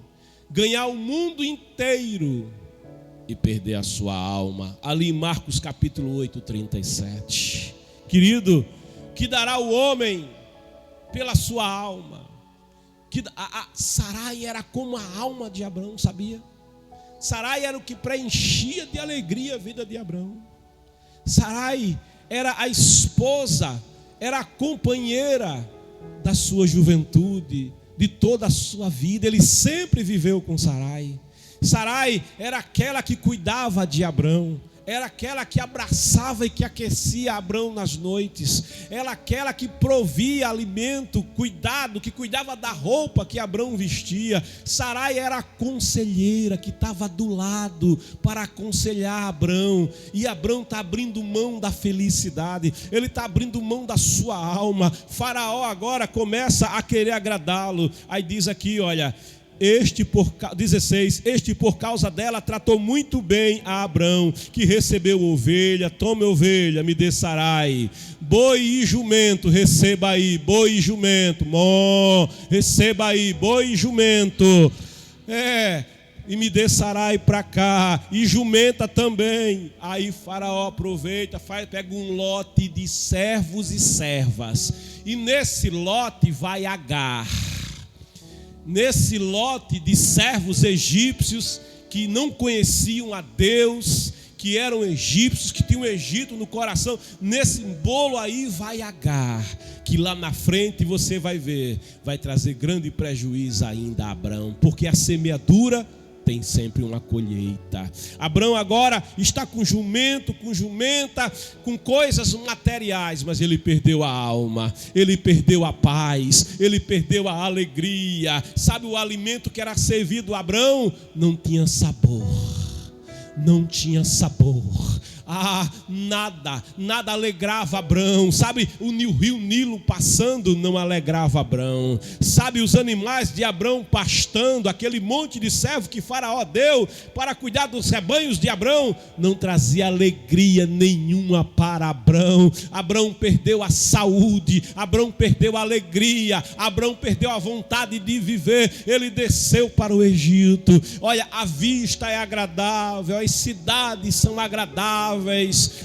ganhar o mundo inteiro e perder a sua alma. Ali em Marcos capítulo 8, 37. Querido, que dará o homem pela sua alma? Que Sarai era como a alma de Abraão, sabia? Sarai era o que preenchia de alegria a vida de Abraão. Sarai era a esposa, era a companheira da sua juventude, de toda a sua vida. Ele sempre viveu com Sarai. Sarai era aquela que cuidava de Abrão, era aquela que abraçava e que aquecia Abrão nas noites, era aquela que provia alimento, cuidado, que cuidava da roupa que Abrão vestia. Sarai era a conselheira que estava do lado para aconselhar Abrão, e Abrão está abrindo mão da felicidade, ele está abrindo mão da sua alma. Faraó agora começa a querer agradá-lo. Aí diz aqui, olha, 16, este por causa dela tratou muito bem a Abrão, que recebeu ovelha, tome ovelha, me dê Sarai, boi e jumento, receba aí, boi e jumento, receba aí, boi e jumento, e me dê Sarai para cá, e jumenta também. Aí Faraó aproveita, pega um lote de servos e servas, e nesse lote vai Agar. Nesse lote de servos egípcios que não conheciam a Deus, que eram egípcios, que tinham o Egito no coração, nesse bolo aí vai Agar, que lá na frente você vai ver, vai trazer grande prejuízo ainda a Abrão, porque a semeadura tem sempre uma colheita. Abrão agora está com jumento, com jumenta, com coisas materiais, mas ele perdeu a alma, ele perdeu a paz, ele perdeu a alegria. Sabe, o alimento que era servido a Abrão não tinha sabor, não tinha sabor. Nada alegrava Abrão. Sabe, o rio Nilo passando não alegrava Abrão. Sabe, os animais de Abrão pastando, aquele monte de servo que Faraó deu para cuidar dos rebanhos de Abrão, não trazia alegria nenhuma para Abrão. Abrão perdeu a saúde, Abrão perdeu a alegria, Abrão perdeu a vontade de viver. Ele desceu para o Egito. Olha, a vista é agradável, as cidades são agradáveis,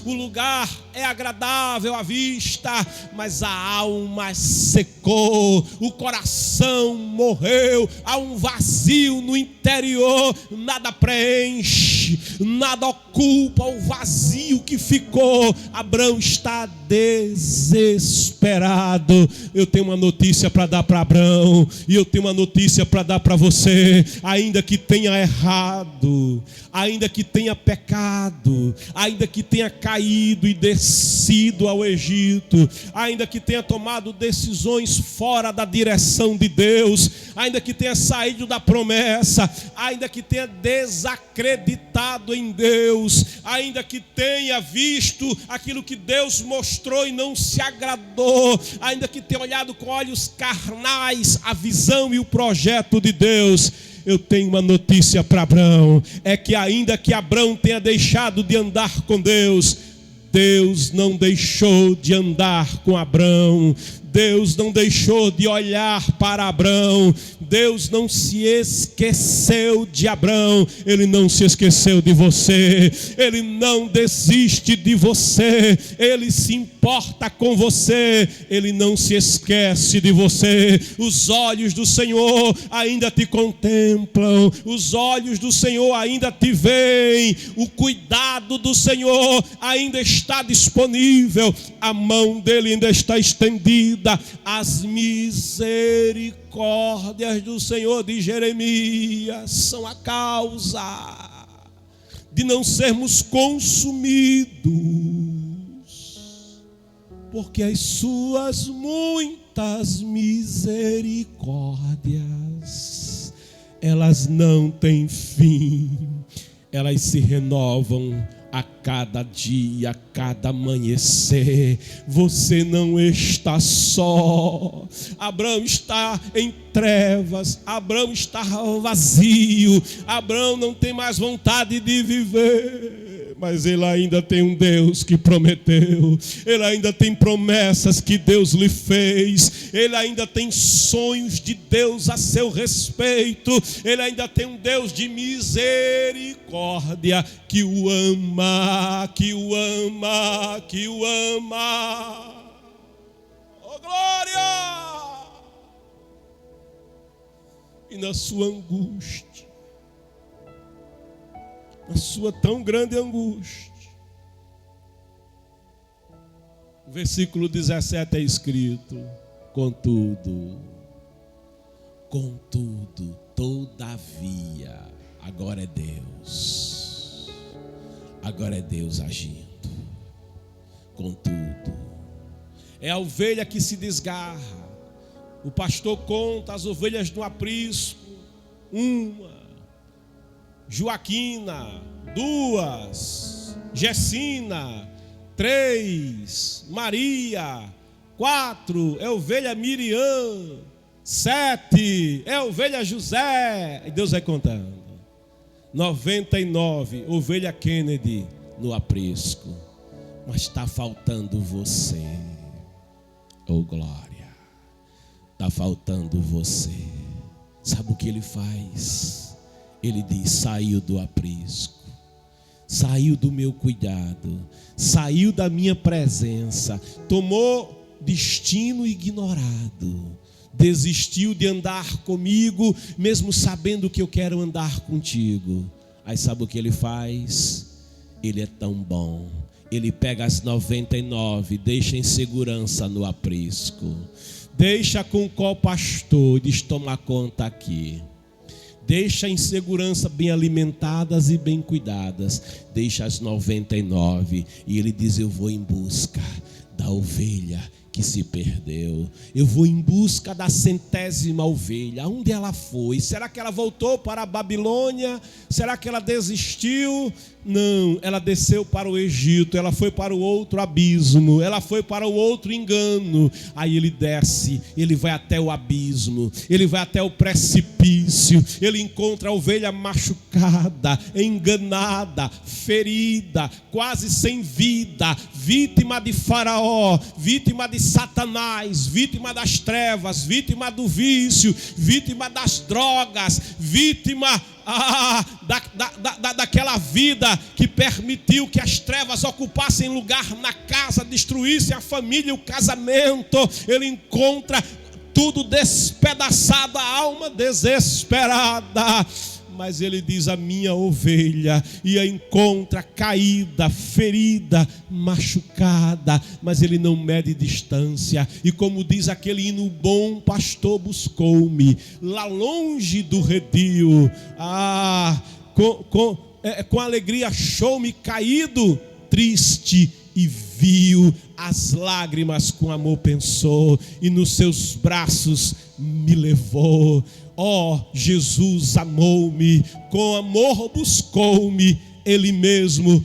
o lugar é agradável à vista, mas a alma secou, o coração morreu, há um vazio no interior, nada preenche, nada ocupa o vazio que ficou. Abrão está desesperado. Eu tenho uma notícia para dar para Abrão, e eu tenho uma notícia para dar para você. Ainda que tenha errado, ainda que tenha pecado, ainda que tenha caído e descido ao Egito, ainda que tenha tomado decisões fora da direção de Deus, ainda que tenha saído da promessa, ainda que tenha desacreditado em Deus, ainda que tenha visto aquilo que Deus mostrou e não se agradou, ainda que tenha olhado com olhos carnais a visão e o projeto de Deus, eu tenho uma notícia para Abrão, é que ainda que Abrão tenha deixado de andar com Deus, Deus não deixou de andar com Abrão. Deus não deixou de olhar para Abrão. Deus não se esqueceu de Abrão. Ele não se esqueceu de você. Ele não desiste de você. Ele se importa com você. Ele não se esquece de você. Os olhos do Senhor ainda te contemplam. Os olhos do Senhor ainda te veem. O cuidado do Senhor ainda está disponível. A mão dele ainda está estendida. As misericórdias do Senhor, de Jeremias, são a causa de não sermos consumidos. porque as suas muitas misericórdias, elas não têm fim, elas se renovam a cada dia, a cada amanhecer. Você não está só. Abraão está em trevas, Abraão está vazio, Abraão não tem mais vontade de viver, mas ele ainda tem um Deus que prometeu, ele ainda tem promessas que Deus lhe fez, ele ainda tem sonhos de Deus a seu respeito, ele ainda tem um Deus de misericórdia que o ama, que o ama, que o ama. Oh, glória! E na sua angústia, na sua tão grande angústia, no versículo 17 é escrito: contudo, todavia, agora é Deus agindo. Contudo, é a ovelha que se desgarra. O pastor conta as ovelhas no aprisco: 1, Joaquina, 2, Gessina, 3, Maria, 4, é a ovelha Miriam, 7, é a ovelha José. E Deus vai contando. 99, ovelha Kennedy no aprisco. Mas está faltando você. Oh, glória. Está faltando você. Sabe o que ele faz? Ele diz: saiu do aprisco, saiu do meu cuidado, saiu da minha presença, tomou destino ignorado, desistiu de andar comigo, mesmo sabendo que eu quero andar contigo. Aí sabe o que ele faz? Ele é tão bom, ele pega as 99, deixa em segurança no aprisco, deixa com o co-pastor, diz: toma conta aqui. Deixa em segurança, bem alimentadas e bem cuidadas. Deixa as 99. E ele diz: eu vou em busca da ovelha que se perdeu. Eu vou em busca da 100ª ovelha. Onde ela foi? Será que ela voltou para a Babilônia? Será que ela desistiu? Não, ela desceu para o Egito, ela foi para o outro abismo, ela foi para o outro engano. Aí ele desce, ele vai até o abismo, ele vai até o precipício, ele encontra a ovelha machucada, enganada, ferida, quase sem vida, vítima de Faraó, vítima de Satanás, vítima das trevas, vítima do vício, vítima das drogas, vítima daquela vida que permitiu que as trevas ocupassem lugar na casa, destruíssem a família e o casamento. Ele encontra tudo despedaçado, a alma desesperada. Mas ele diz: a minha ovelha, e a encontra caída, ferida, machucada, mas ele não mede distância. E como diz aquele hino: bom pastor buscou-me lá longe do redil, com alegria achou-me caído, triste, e viu as lágrimas, com amor pensou, e nos seus braços me levou. Ó, Jesus amou-me, com amor buscou-me, Ele mesmo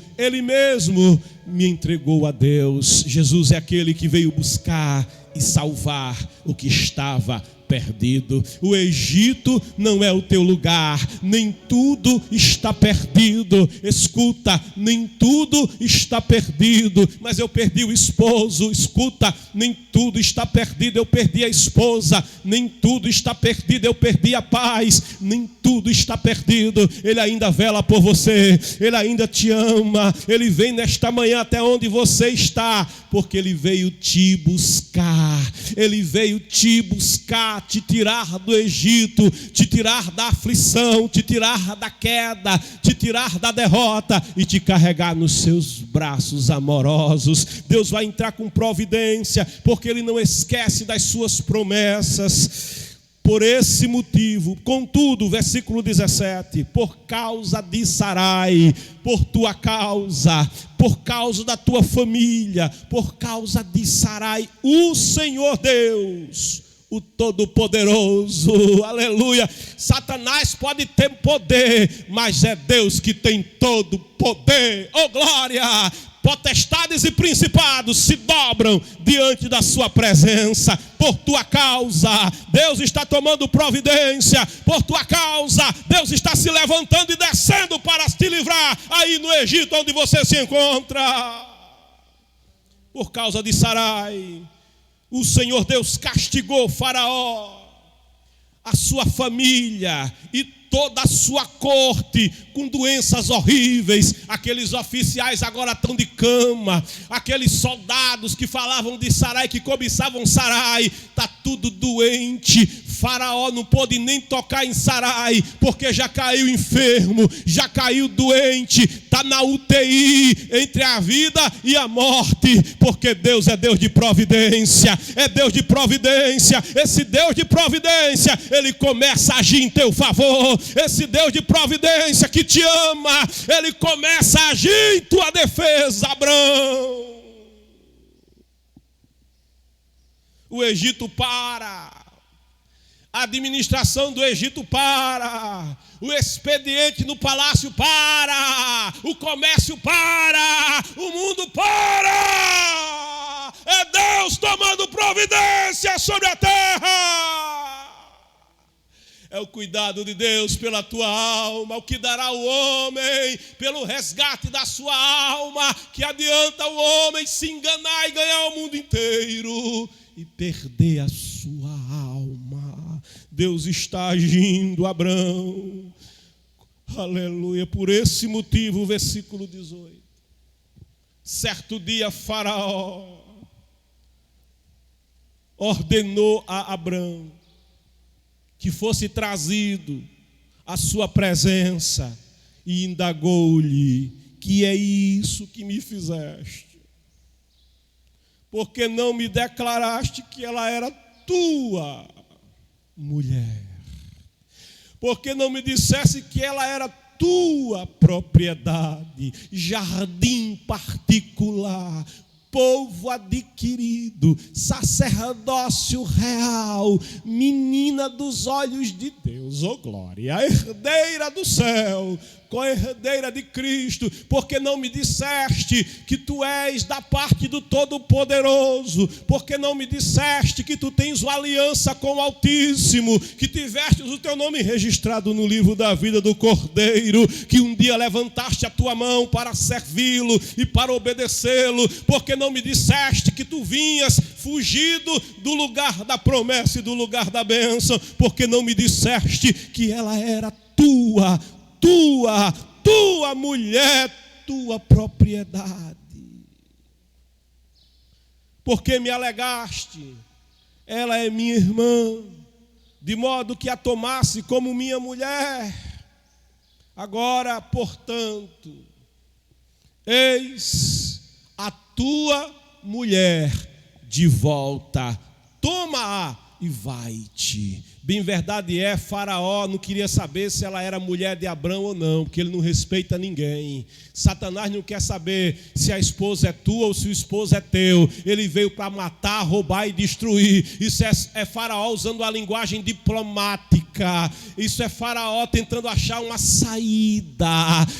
me entregou a Deus. Jesus é aquele que veio buscar e salvar o que estava perdido. O Egito não é o teu lugar, nem tudo está perdido. Escuta, nem tudo está perdido, mas eu perdi o esposo. Escuta, nem tudo está perdido, eu perdi a esposa. Nem tudo está perdido, eu perdi a paz. Nem tudo está perdido, Ele ainda vela por você, Ele ainda te ama. Ele vem nesta manhã até onde você está, porque Ele veio te buscar. Ele veio te buscar, te tirar do Egito, te tirar da aflição, te tirar da queda, te tirar da derrota e te carregar nos seus braços amorosos. Deus vai entrar com providência, porque Ele não esquece das suas promessas. por esse motivo, contudo, versículo 17, por causa de Sarai, por tua causa, por causa da tua família, por causa de Sarai, o Senhor Deus, o Todo-Poderoso, aleluia. Satanás pode ter poder, mas é Deus que tem todo poder, oh glória. Potestades e principados se dobram diante da sua presença, por tua causa. Deus está tomando providência, por tua causa. Deus está se levantando e descendo para te livrar aí no Egito, onde você se encontra. Por causa de Sarai, o Senhor Deus castigou Faraó, a sua família e toda a sua corte com doenças horríveis. Aqueles oficiais agora estão de cama. Aqueles soldados que falavam de Sarai, que cobiçavam Sarai, está tudo doente. Faraó não pôde nem tocar em Sarai, porque já caiu enfermo, já caiu doente, está na UTI, entre a vida e a morte, porque Deus é Deus de providência, é Deus de providência. Esse Deus de providência, Ele começa a agir em teu favor. Esse Deus de providência que te ama, Ele começa a agir em tua defesa, Abrão. O Egito para, a administração do Egito para, o expediente no palácio para, o comércio para, o mundo para. É Deus tomando providência sobre a terra. É o cuidado de Deus pela tua alma, o que dará o homem pelo resgate da sua alma. Que adianta o homem se enganar e ganhar o mundo inteiro e perder a sua alma? Deus está agindo, Abrão. Aleluia. Por esse motivo, versículo 18. Certo dia, Faraó ordenou a Abrão que fosse trazido à sua presença e indagou-lhe: que é isso que me fizeste? Porque não me declaraste que ela era tua mulher? Porque não me dissesse que ela era tua propriedade, jardim particular, povo adquirido, sacerdócio real, menina dos olhos de Deus, oh glória, herdeira do céu, co-herdeira de Cristo? Porque não me disseste que tu és da parte do Todo-Poderoso? Porque não me disseste que tu tens uma aliança com o Altíssimo, que tivestes o teu nome registrado no livro da vida do Cordeiro, que um dia levantaste a tua mão para servi-lo e para obedecê-lo? Porque não me disseste que tu vinhas fugido do lugar da promessa e do lugar da bênção? Porque não me disseste que ela era tua mulher, tua propriedade? Porque me alegaste, ela é minha irmã, de modo que a tomasse como minha mulher. Agora, portanto, eis a tua mulher de volta, toma-a e vai-te. Bem verdade é, Faraó não queria saber se ela era mulher de Abrão ou não, porque ele não respeita ninguém. Satanás não quer saber se a esposa é tua ou se o esposo é teu. Ele veio para matar, roubar e destruir. Isso é Faraó usando a linguagem diplomática. Isso é Faraó tentando achar uma saída.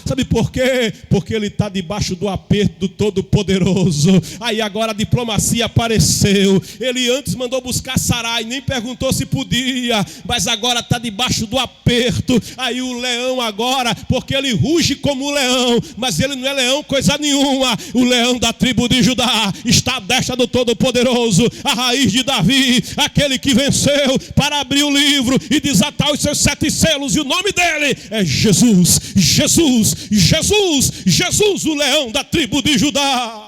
Sabe por quê? Porque ele está debaixo do aperto do Todo-Poderoso. Aí agora a diplomacia apareceu. Ele antes mandou buscar Sarai, nem perguntou se podia, mas agora está debaixo do aperto. Aí o leão agora, porque ele ruge como um leão, mas ele não é leão coisa nenhuma. O leão da tribo de Judá está à destra do Todo-Poderoso, a raiz de Davi, aquele que venceu para abrir o livro e desatar os seus 7 selos, e o nome dele é Jesus, Jesus, Jesus, Jesus, o leão da tribo de Judá,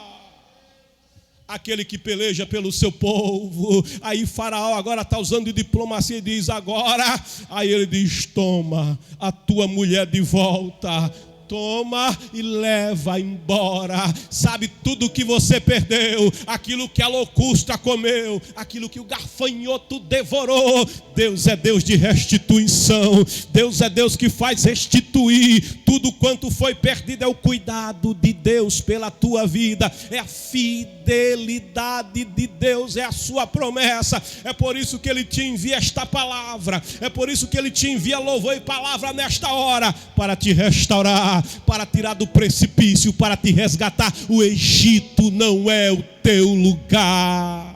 aquele que peleja pelo seu povo. Aí Faraó agora está usando diplomacia e diz agora, aí ele diz: toma a tua mulher de volta, toma e leva embora. Sabe, tudo que você perdeu, aquilo que a locusta comeu, aquilo que o gafanhoto devorou, Deus é Deus de restituição. Deus é Deus que faz restituir tudo quanto foi perdido. É o cuidado de Deus pela tua vida, é a fidelidade de Deus, é a sua promessa. É por isso que Ele te envia esta palavra, é por isso que Ele te envia louvor e palavra nesta hora, para te restaurar, para tirar do precipício, para te resgatar. O Egito não é o teu lugar.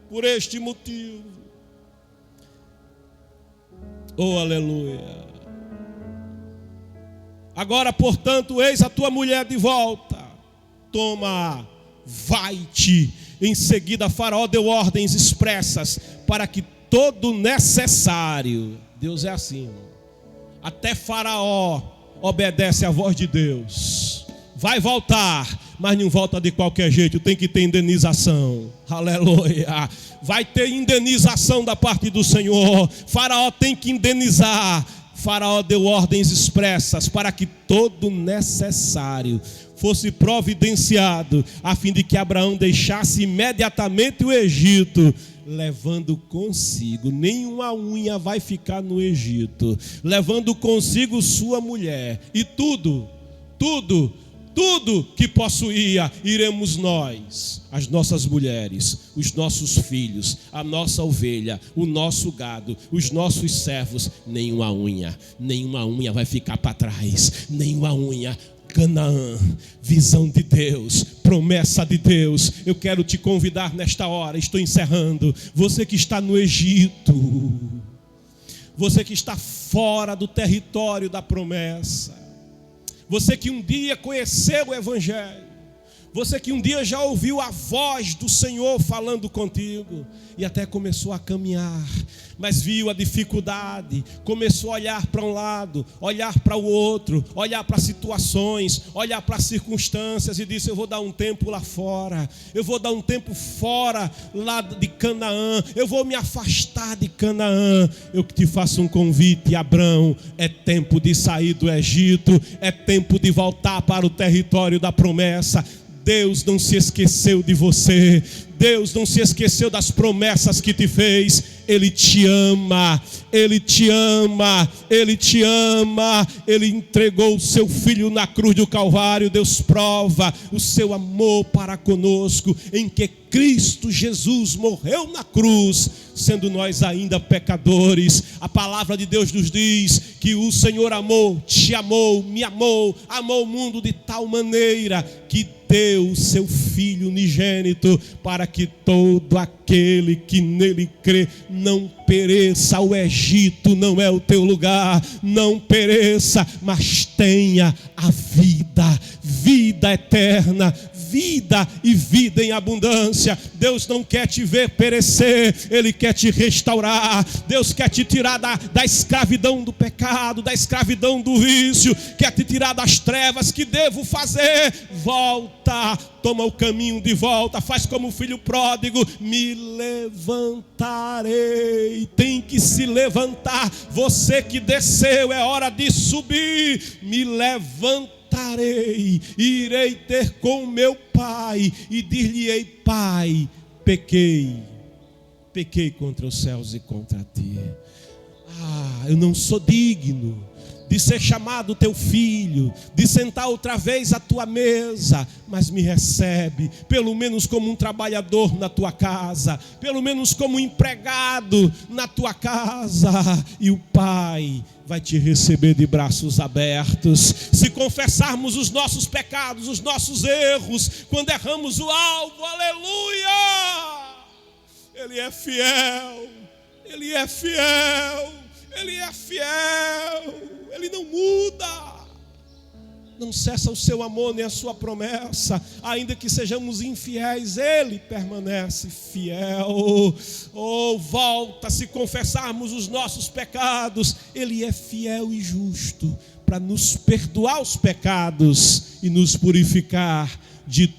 Por este motivo, oh aleluia. Agora, portanto, eis a tua mulher de volta. Toma, vai-te. Em seguida, Faraó deu ordens expressas para que todo necessário, Deus é assim, até Faraó obedece à voz de Deus. Vai voltar, mas não volta de qualquer jeito, tem que ter indenização. Aleluia. Vai ter indenização da parte do Senhor. Faraó tem que indenizar. Faraó deu ordens expressas para que todo necessário fosse providenciado, a fim de que Abraão deixasse imediatamente o Egito, levando consigo, nenhuma unha vai ficar no Egito, levando consigo sua mulher, e tudo que possuía, iremos nós, as nossas mulheres, os nossos filhos, a nossa ovelha, o nosso gado, os nossos servos, nenhuma unha vai ficar para trás, nenhuma unha. Canaã, visão de Deus, promessa de Deus. Eu quero te convidar nesta hora, estou encerrando. Você que está no Egito, você que está fora do território da promessa, você que um dia conheceu o Evangelho, você que um dia já ouviu a voz do Senhor falando contigo e até começou a caminhar, mas viu a dificuldade, começou a olhar para um lado, olhar para o outro, olhar para situações, olhar para circunstâncias e disse: eu vou dar um tempo lá fora, eu vou dar um tempo fora lá de Canaã, eu vou me afastar de Canaã. Eu que te faço um convite, Abrão, é tempo de sair do Egito, é tempo de voltar para o território da promessa. Deus não se esqueceu de você, Deus não se esqueceu das promessas que te fez. Ele te ama, Ele te ama, Ele te ama. Ele entregou o seu Filho na cruz do Calvário. Deus prova o seu amor para conosco, em que Cristo Jesus morreu na cruz, sendo nós ainda pecadores. A palavra de Deus nos diz que o Senhor amou, te amou, me amou, amou o mundo de tal maneira que deu o seu Filho unigênito, para que todo aquele que nele crê não pereça. O Egito não é o teu lugar, não pereça, mas tenha a vida eterna, vida e vida em abundância. Deus não quer te ver perecer, Ele quer te restaurar. Deus quer te tirar da escravidão do pecado, da escravidão do vício, quer te tirar das trevas. Que devo fazer? Volta, toma o caminho de volta, faz como o filho pródigo: me levantarei. Tem que se levantar. Você que desceu, é hora de subir. Me levantarei, irei ter com meu pai e dir-lhe-ei: Pai, pequei contra os céus e contra ti. Eu não sou digno de ser chamado teu filho, de sentar outra vez à tua mesa, mas me recebe, pelo menos como um trabalhador na tua casa, pelo menos como um empregado na tua casa, e o Pai vai te receber de braços abertos. Se confessarmos os nossos pecados, os nossos erros, quando erramos o alvo, aleluia, Ele é fiel, Ele é fiel, Ele é fiel, Ele não muda, não cessa o seu amor nem a sua promessa. Ainda que sejamos infiéis, Ele permanece fiel. Volta, se confessarmos os nossos pecados, Ele é fiel e justo para nos perdoar os pecados e nos purificar de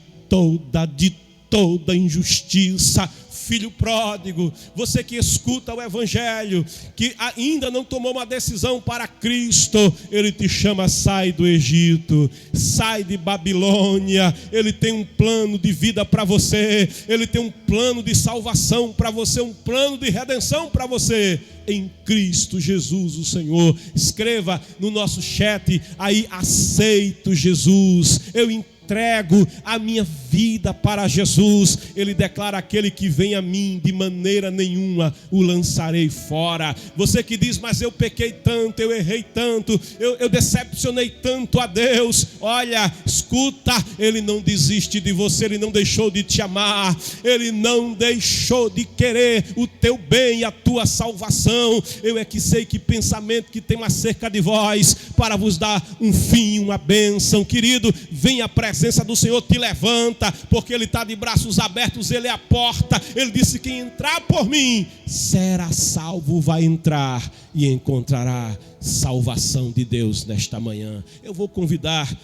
toda injustiça. Filho pródigo, você que escuta o Evangelho, que ainda não tomou uma decisão para Cristo, Ele te chama: sai do Egito, sai de Babilônia. Ele tem um plano de vida para você, Ele tem um plano de salvação para você, um plano de redenção para você, em Cristo Jesus o Senhor. Escreva no nosso chat aí: aceito Jesus, eu entrego a minha vida para Jesus. Ele declara: aquele que vem a mim, de maneira nenhuma o lançarei fora. Você que diz: mas eu pequei tanto, eu errei tanto, eu decepcionei tanto a Deus. Olha, escuta, Ele não desiste de você, Ele não deixou de te amar, Ele não deixou de querer o teu bem e a tua salvação. Eu é que sei que pensamento que tenho acerca de vós, para vos dar um fim, uma bênção. Querido, venha à presença do Senhor, te levanta, porque Ele está de braços abertos, Ele é a porta. Ele disse: quem entrar por mim será salvo. Vai entrar e encontrará salvação de Deus nesta manhã. Eu vou convidar